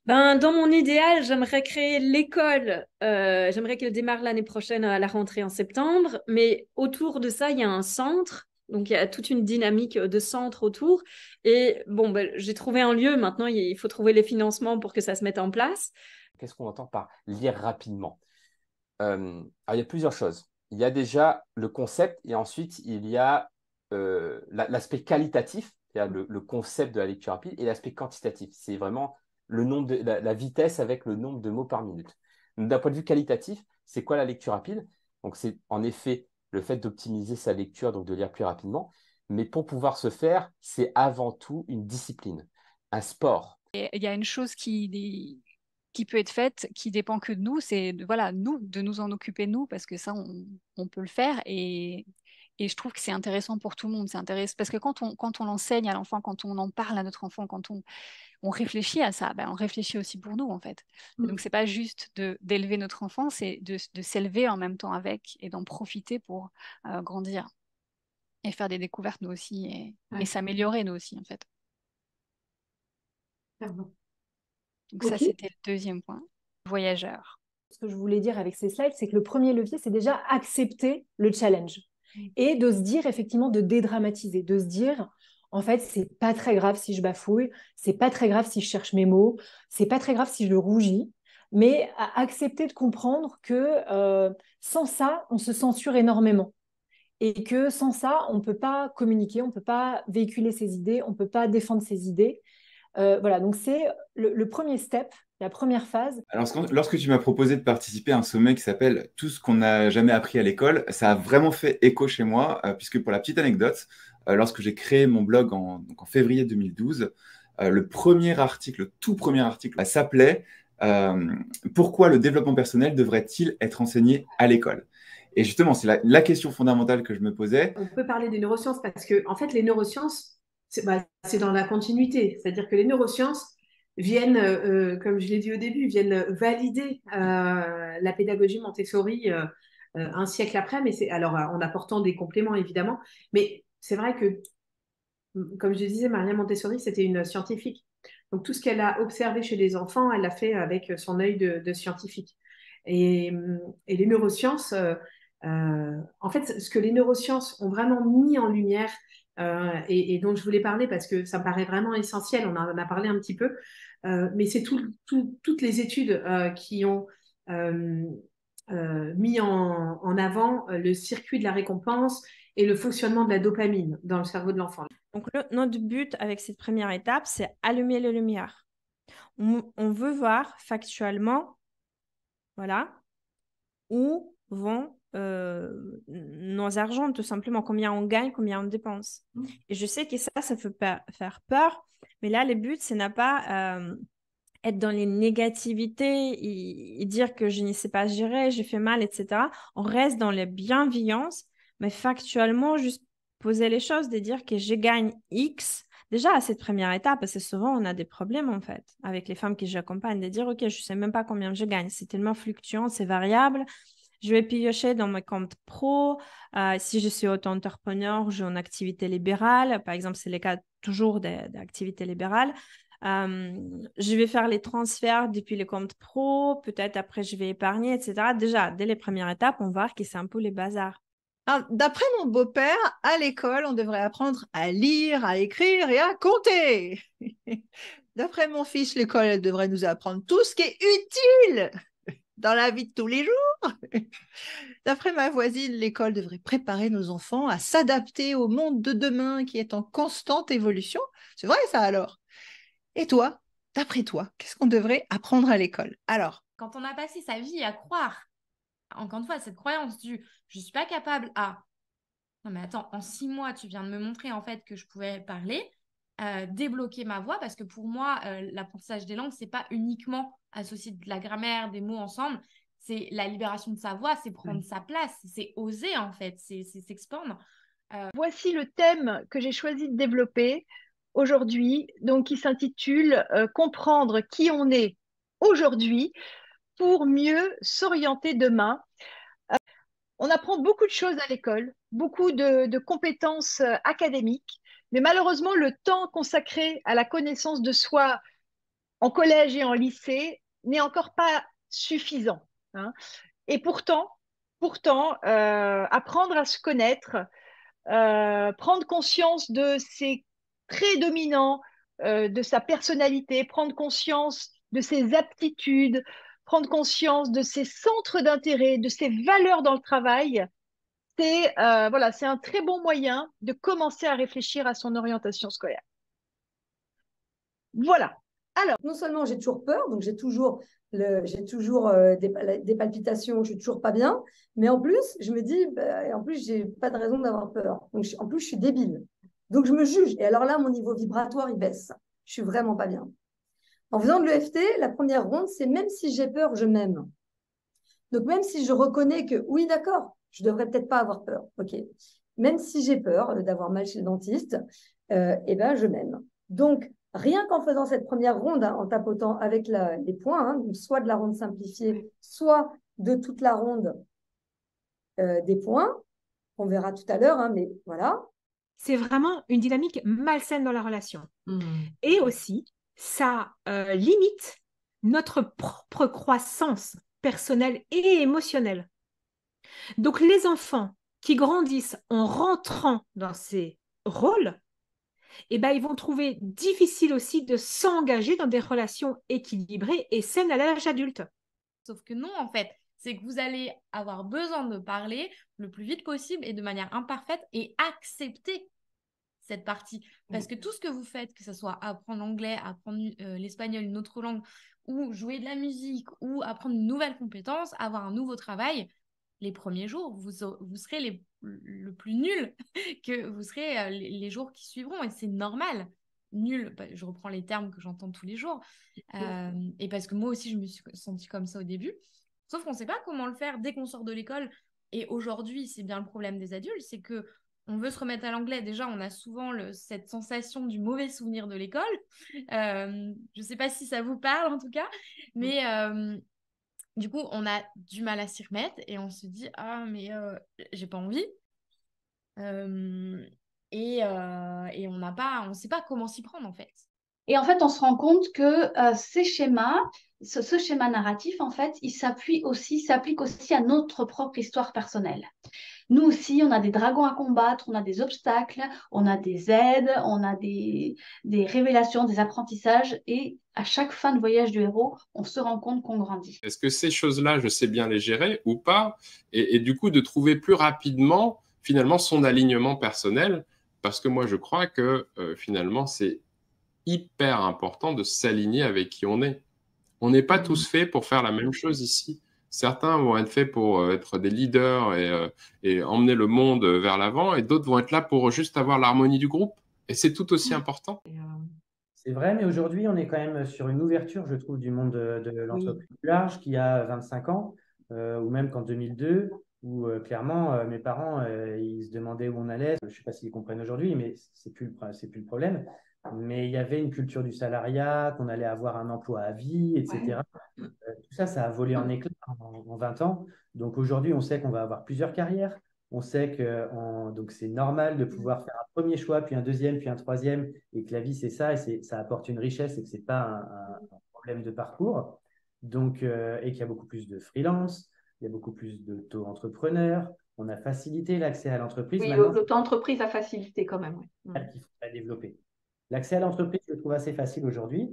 Ben, dans mon idéal, j'aimerais créer l'école. J'aimerais qu'elle démarre l'année prochaine à la rentrée en septembre. Mais autour de ça, il y a un centre. Donc, il y a toute une dynamique de centre autour. Et bon, ben, j'ai trouvé un lieu. Maintenant, il faut trouver les financements pour que ça se mette en place. Qu'est-ce qu'on entend par lire rapidement? Alors, il y a plusieurs choses. Il y a déjà le concept et ensuite, il y a l'aspect qualitatif, c'est-à-dire le concept de la lecture rapide, et l'aspect quantitatif. C'est vraiment le nombre de, la vitesse avec le nombre de mots par minute. D'un point de vue qualitatif, c'est quoi la lecture rapide? Donc, c'est en effet le fait d'optimiser sa lecture, donc de lire plus rapidement. Mais pour pouvoir se faire, c'est avant tout une discipline, un sport. Et il y a une chose qui peut être faite, qui dépend que de nous, c'est de nous en occuper nous, parce que ça, on peut le faire. Et je trouve que c'est intéressant pour tout le monde. C'est intéressant parce que quand on l'enseigne à l'enfant, quand on en parle à notre enfant, quand on réfléchit à ça, ben, on réfléchit aussi pour nous, en fait. Et donc, c'est pas juste d'élever notre enfant, c'est de s'élever en même temps avec et d'en profiter pour grandir et faire des découvertes, nous aussi, et s'améliorer, nous aussi, en fait. Donc, ça, c'était le deuxième point. Voyageur. Ce que je voulais dire avec ces slides, c'est que le premier levier, c'est déjà accepter le challenge et de se dire, effectivement, de dédramatiser, de se dire... En fait, c'est pas très grave si je bafouille, c'est pas très grave si je cherche mes mots, c'est pas très grave si je rougis, mais à accepter de comprendre que sans ça, on se censure énormément. Et que sans ça, on ne peut pas communiquer, on ne peut pas véhiculer ses idées, on ne peut pas défendre ses idées. Voilà, donc c'est le premier step, la première phase. Alors, lorsque tu m'as proposé de participer à un sommet qui s'appelle « Tout ce qu'on n'a jamais appris à l'école », ça a vraiment fait écho chez moi, puisque pour la petite anecdote, lorsque j'ai créé mon blog en février 2012, le tout premier article s'appelait « Pourquoi le développement personnel devrait-il être enseigné à l'école ?» Et justement, c'est la question fondamentale que je me posais. On peut parler des neurosciences parce que, en fait, les neurosciences, c'est dans la continuité. C'est-à-dire que les neurosciences viennent, comme je l'ai dit au début, viennent valider la pédagogie Montessori un siècle après, mais alors en apportant des compléments, évidemment. Mais c'est vrai que, comme je disais, Maria Montessori, c'était une scientifique. Donc, tout ce qu'elle a observé chez les enfants, elle l'a fait avec son œil de scientifique. Et les neurosciences, en fait, ce que les neurosciences ont vraiment mis en lumière et dont je voulais parler parce que ça me paraît vraiment essentiel, on en a parlé un petit peu, mais c'est toutes les études qui ont mis en avant le circuit de la récompense et le fonctionnement de la dopamine dans le cerveau de l'enfant. Donc, notre but avec cette première étape, c'est allumer les lumières. On veut voir factuellement, voilà, où vont nos argents, tout simplement, combien on gagne, combien on dépense. Et je sais que ça peut faire peur, mais là, le but, c'est n'a pas être dans les négativités et dire que je ne sais pas gérer, j'ai fait mal, etc. On reste dans la bienveillance, mais factuellement, juste poser les choses, de dire que je gagne X. Déjà, à cette première étape, parce que souvent, on a des problèmes, en fait, avec les femmes que j'accompagne, de dire, OK, je ne sais même pas combien je gagne. C'est tellement fluctuant, c'est variable. Je vais piocher dans mes comptes pro. Si je suis auto-entrepreneur, j'ai une activité libérale. Par exemple, c'est le cas toujours d'activité libérale. Je vais faire les transferts depuis les comptes pro. Peut-être après, je vais épargner, etc. Déjà, dès les premières étapes, on va voir que c'est un peu les bazars. D'après mon beau-père, à l'école, on devrait apprendre à lire, à écrire et à compter. D'après mon fils, l'école, elle devrait nous apprendre tout ce qui est utile dans la vie de tous les jours. D'après ma voisine, l'école devrait préparer nos enfants à s'adapter au monde de demain qui est en constante évolution. C'est vrai ça alors? Et toi, d'après toi, qu'est-ce qu'on devrait apprendre à l'école? Alors, quand on a passé sa vie à croire, encore une fois, cette croyance du je ne suis pas capable à. Non, mais attends, en 6 mois, tu viens de me montrer en fait que je pouvais parler, débloquer ma voix, parce que pour moi, l'apprentissage des langues, c'est pas uniquement associer de la grammaire, des mots ensemble, c'est la libération de sa voix, c'est prendre sa place, c'est oser en fait, c'est s'expandre. voici le thème que j'ai choisi de développer aujourd'hui, donc qui s'intitule Comprendre qui on est aujourd'hui pour mieux s'orienter demain. On apprend beaucoup de choses à l'école, beaucoup de compétences académiques, mais malheureusement, le temps consacré à la connaissance de soi en collège et en lycée n'est encore pas suffisant, hein. Et pourtant, apprendre à se connaître, prendre conscience de ses traits dominants, de sa personnalité, prendre conscience de ses aptitudes, prendre conscience de ses centres d'intérêt, de ses valeurs dans le travail, c'est un très bon moyen de commencer à réfléchir à son orientation scolaire. Voilà. Alors, non seulement j'ai toujours peur, donc j'ai toujours des palpitations, je suis toujours pas bien, mais en plus, je me dis, en plus, j'ai pas de raison d'avoir peur. Donc, en plus, je suis débile. Donc, je me juge. Et alors là, mon niveau vibratoire, il baisse. Je suis vraiment pas bien. En faisant de l'EFT, la première ronde, c'est même si j'ai peur, je m'aime. Donc, même si je reconnais que, oui, d'accord, je devrais peut-être pas avoir peur. OK. Même si j'ai peur d'avoir mal chez le dentiste, je m'aime. Donc, rien qu'en faisant cette première ronde, en tapotant avec les points, soit de la ronde simplifiée, soit de toute la ronde des points, on verra tout à l'heure, mais voilà. C'est vraiment une dynamique malsaine dans la relation. Et aussi, ça limite notre propre croissance personnelle et émotionnelle. Donc, les enfants qui grandissent en rentrant dans ces rôles, ils vont trouver difficile aussi de s'engager dans des relations équilibrées et saines à l'âge adulte. Sauf que non, en fait, c'est que vous allez avoir besoin de parler le plus vite possible et de manière imparfaite et accepter cette partie. Parce que tout ce que vous faites, que ce soit apprendre l'anglais, apprendre l'espagnol, une autre langue, ou jouer de la musique, ou apprendre une nouvelle compétence, avoir un nouveau travail, les premiers jours, vous serez le plus nul que vous serez les jours qui suivront. Et c'est normal. Nul, je reprends les termes que j'entends tous les jours. Et parce que moi aussi, je me suis sentie comme ça au début. Sauf qu'on ne sait pas comment le faire dès qu'on sort de l'école. Et aujourd'hui, c'est bien le problème des adultes, c'est que on veut se remettre à l'anglais. Déjà, on a souvent cette sensation du mauvais souvenir de l'école. Je ne sais pas si ça vous parle, en tout cas. Mais du coup, on a du mal à s'y remettre et on se dit « Ah, mais j'ai pas envie. » Et on ne sait pas comment s'y prendre, en fait. Et en fait, on se rend compte que ces schémas, ce schéma narratif, en fait, il s'applique aussi à notre propre histoire personnelle. Nous aussi, on a des dragons à combattre, on a des obstacles, on a des aides, on a des révélations, des apprentissages. Et à chaque fin de voyage du héros, on se rend compte qu'on grandit. Est-ce que ces choses-là, je sais bien les gérer ou pas? Et du coup, de trouver plus rapidement, finalement, son alignement personnel. Parce que moi, je crois que finalement, c'est hyper important de s'aligner avec qui on est. On n'est pas tous faits pour faire la même chose ici. Certains vont être faits pour être des leaders et emmener le monde vers l'avant, et d'autres vont être là pour juste avoir l'harmonie du groupe. Et c'est tout aussi important. C'est vrai, mais aujourd'hui, on est quand même sur une ouverture, je trouve, du monde de l'entreprise plus large, qui a 25 ans, ou même qu'en 2002, où clairement, mes parents, ils se demandaient où on allait. Je ne sais pas s'ils comprennent aujourd'hui, mais ce n'est plus le problème. Mais il y avait une culture du salariat, qu'on allait avoir un emploi à vie, etc. Tout ça, ça a volé en éclats en 20 ans. Donc aujourd'hui, on sait qu'on va avoir plusieurs carrières. On sait que donc c'est normal de pouvoir faire un premier choix, puis un deuxième, puis un troisième, et que la vie, c'est ça, et ça apporte une richesse, et que ce n'est pas un problème de parcours. Donc, et qu'il y a beaucoup plus de freelance, il y a beaucoup plus d'auto-entrepreneurs. On a facilité l'accès à l'entreprise. Oui, l'auto-entreprise a facilité quand même. Il faut la développer. L'accès à l'entreprise, je le trouve assez facile aujourd'hui.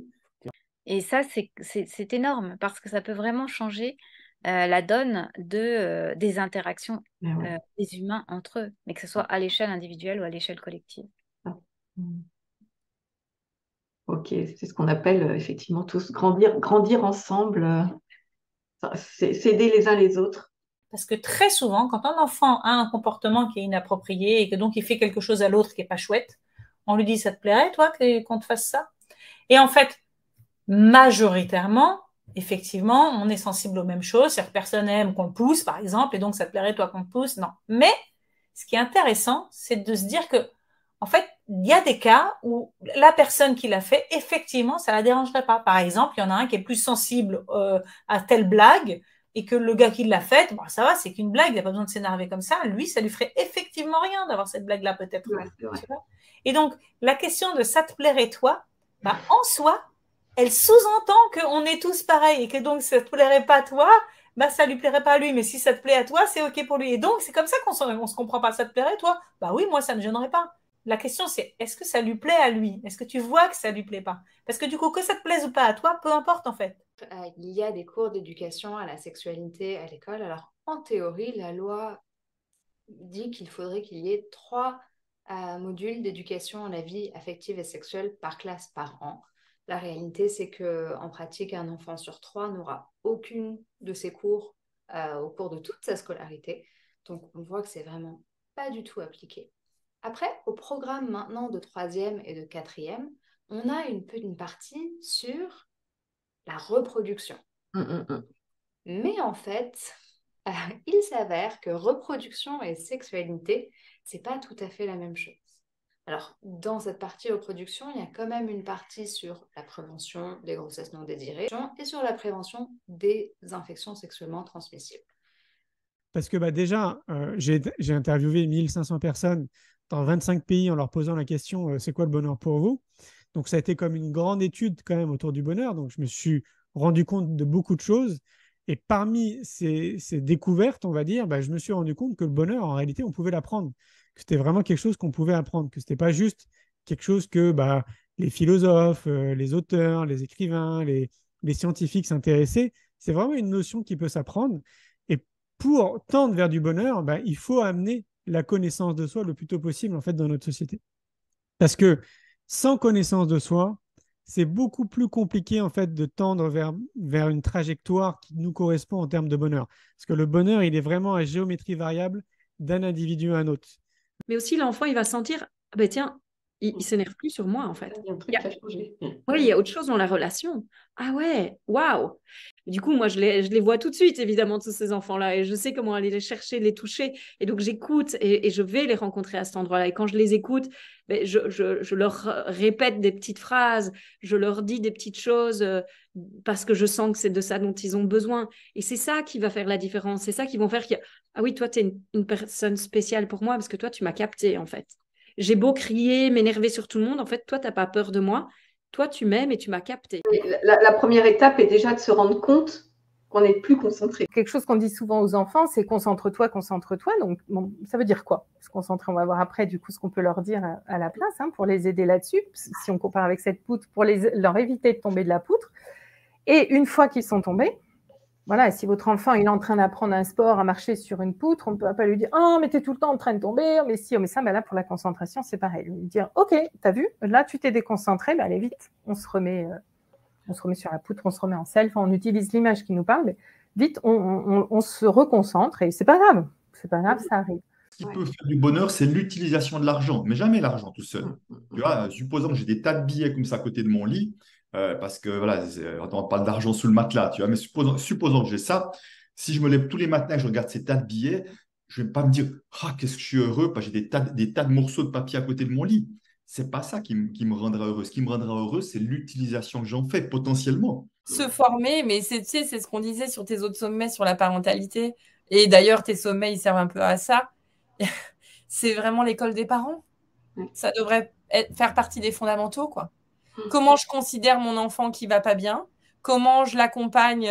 Et ça, c'est énorme parce que ça peut vraiment changer la donne des interactions des humains entre eux, mais que ce soit à l'échelle individuelle ou à l'échelle collective. Ok, c'est ce qu'on appelle effectivement tous grandir ensemble, s'aider les uns les autres. Parce que très souvent, quand un enfant a un comportement qui est inapproprié et que donc il fait quelque chose à l'autre qui est pas chouette, on lui dit, ça te plairait, toi, qu'on te fasse ça? Et en fait, majoritairement, effectivement, on est sensible aux mêmes choses. C'est-à-dire que personne n'aime qu'on le pousse, par exemple, et donc ça te plairait, toi, qu'on te pousse. Non. Mais ce qui est intéressant, c'est de se dire que, en fait, il y a des cas où la personne qui l'a fait, effectivement, ça la dérangerait pas. Par exemple, il y en a un qui est plus sensible à telle blague, et que le gars qui l'a faite, bon, ça va, c'est qu'une blague, il n'a pas besoin de s'énerver comme ça. Lui, ça lui ferait effectivement rien d'avoir cette blague-là, peut-être. Ouais, tu vois. Et donc, la question de ça te plairait, toi, bah, en soi, elle sous-entend qu'on est tous pareils et que donc ça ne te plairait pas à toi, bah, ça ne lui plairait pas à lui. Mais si ça te plaît à toi, c'est OK pour lui. Et donc, c'est comme ça qu'on ne se comprend pas. Ça te plairait, toi? Bah oui, moi, ça ne me gênerait pas. La question, c'est est-ce que ça lui plaît à lui? Est-ce que tu vois que ça ne lui plaît pas? Parce que du coup, que ça te plaise ou pas à toi, peu importe en fait. Il y a des cours d'éducation à la sexualité à l'école. Alors, en théorie, la loi dit qu'il faudrait qu'il y ait 3 modules d'éducation à la vie affective et sexuelle par classe par an. La réalité, c'est qu'en pratique, un enfant sur 3 n'aura aucune de ces cours au cours de toute sa scolarité. Donc, on voit que c'est vraiment pas du tout appliqué. Après, au programme maintenant de 3e et de 4e, on a une partie sur la reproduction. Mais en fait, il s'avère que reproduction et sexualité, c'est pas tout à fait la même chose. Alors, dans cette partie reproduction, il y a quand même une partie sur la prévention des grossesses non désirées et sur la prévention des infections sexuellement transmissibles. Parce que déjà, j'ai interviewé 1500 personnes dans 25 pays en leur posant la question c'est quoi le bonheur pour vous? Donc, ça a été comme une grande étude quand même autour du bonheur. Donc, je me suis rendu compte de beaucoup de choses. Et parmi ces découvertes, on va dire, je me suis rendu compte que le bonheur, en réalité, on pouvait l'apprendre. Que c'était vraiment quelque chose qu'on pouvait apprendre. Que ce n'était pas juste quelque chose que les philosophes, les auteurs, les écrivains, les scientifiques s'intéressaient. C'est vraiment une notion qui peut s'apprendre. Et pour tendre vers du bonheur, il faut amener la connaissance de soi le plus tôt possible en fait, dans notre société. Parce que sans connaissance de soi, c'est beaucoup plus compliqué en fait de tendre vers une trajectoire qui nous correspond en termes de bonheur. Parce que le bonheur, il est vraiment à géométrie variable d'un individu à un autre. Mais aussi, l'enfant, il va sentir, tiens, il ne s'énerve plus sur moi, en fait. Il y a un truc qui a changé. Oui, il y a autre chose dans la relation. Ah ouais, waouh! Du coup, moi, je les vois tout de suite, évidemment, tous ces enfants-là. Et je sais comment aller les chercher, les toucher. Et donc, j'écoute et je vais les rencontrer à cet endroit-là. Et quand je les écoute, je leur répète des petites phrases, je leur dis des petites choses parce que je sens que c'est de ça dont ils ont besoin. Et c'est ça qui va faire la différence. C'est ça qui vont faire que, ah oui, toi, tu es une personne spéciale pour moi parce que toi, tu m'as capté, en fait. J'ai beau crier, m'énerver sur tout le monde, en fait, toi, tu n'as pas peur de moi. Toi, tu m'aimes et tu m'as capté. La première étape est déjà de se rendre compte qu'on n'est plus concentré. Quelque chose qu'on dit souvent aux enfants, c'est concentre-toi, concentre-toi. Donc, bon, ça veut dire quoi? Se concentrer, on va voir après, du coup, ce qu'on peut leur dire à la place pour les aider là-dessus. Si on compare avec cette poutre, pour leur éviter de tomber de la poutre. Et une fois qu'ils sont tombés, voilà, si votre enfant il est en train d'apprendre un sport, à marcher sur une poutre, on ne peut pas lui dire « Oh, mais tu es tout le temps en train de tomber, mais si, oh, mais ça, là, pour la concentration, c'est pareil. » Lui dire « Ok, tu as vu, là, tu t'es déconcentré, allez vite, on se remet sur la poutre, on se remet en self, on utilise l'image qui nous parle, mais vite, on se reconcentre et c'est pas grave, ça arrive. » Ce qui peut faire du bonheur, c'est l'utilisation de l'argent, mais jamais l'argent tout seul. Tu vois, supposons que j'ai des tas de billets comme ça à côté de mon lit, parce que voilà, on parle d'argent sous le matelas, tu vois, mais supposons que j'ai ça, si je me lève tous les matins et que je regarde ces tas de billets, je ne vais pas me dire ah, qu'est-ce que je suis heureux, parce que j'ai des tas de morceaux de papier à côté de mon lit. Ce n'est pas ça qui me rendra heureux. Ce qui me rendra heureux, c'est l'utilisation que j'en fais potentiellement. Se former, mais c'est ce qu'on disait sur tes autres sommets sur la parentalité. Et d'ailleurs, tes sommets, ils servent un peu à ça. C'est vraiment l'école des parents. Ça devrait faire partie des fondamentaux, quoi. Comment je considère mon enfant qui va pas bien, comment je l'accompagne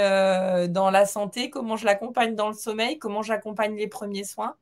dans la santé, comment je l'accompagne dans le sommeil, comment j'accompagne les premiers soins.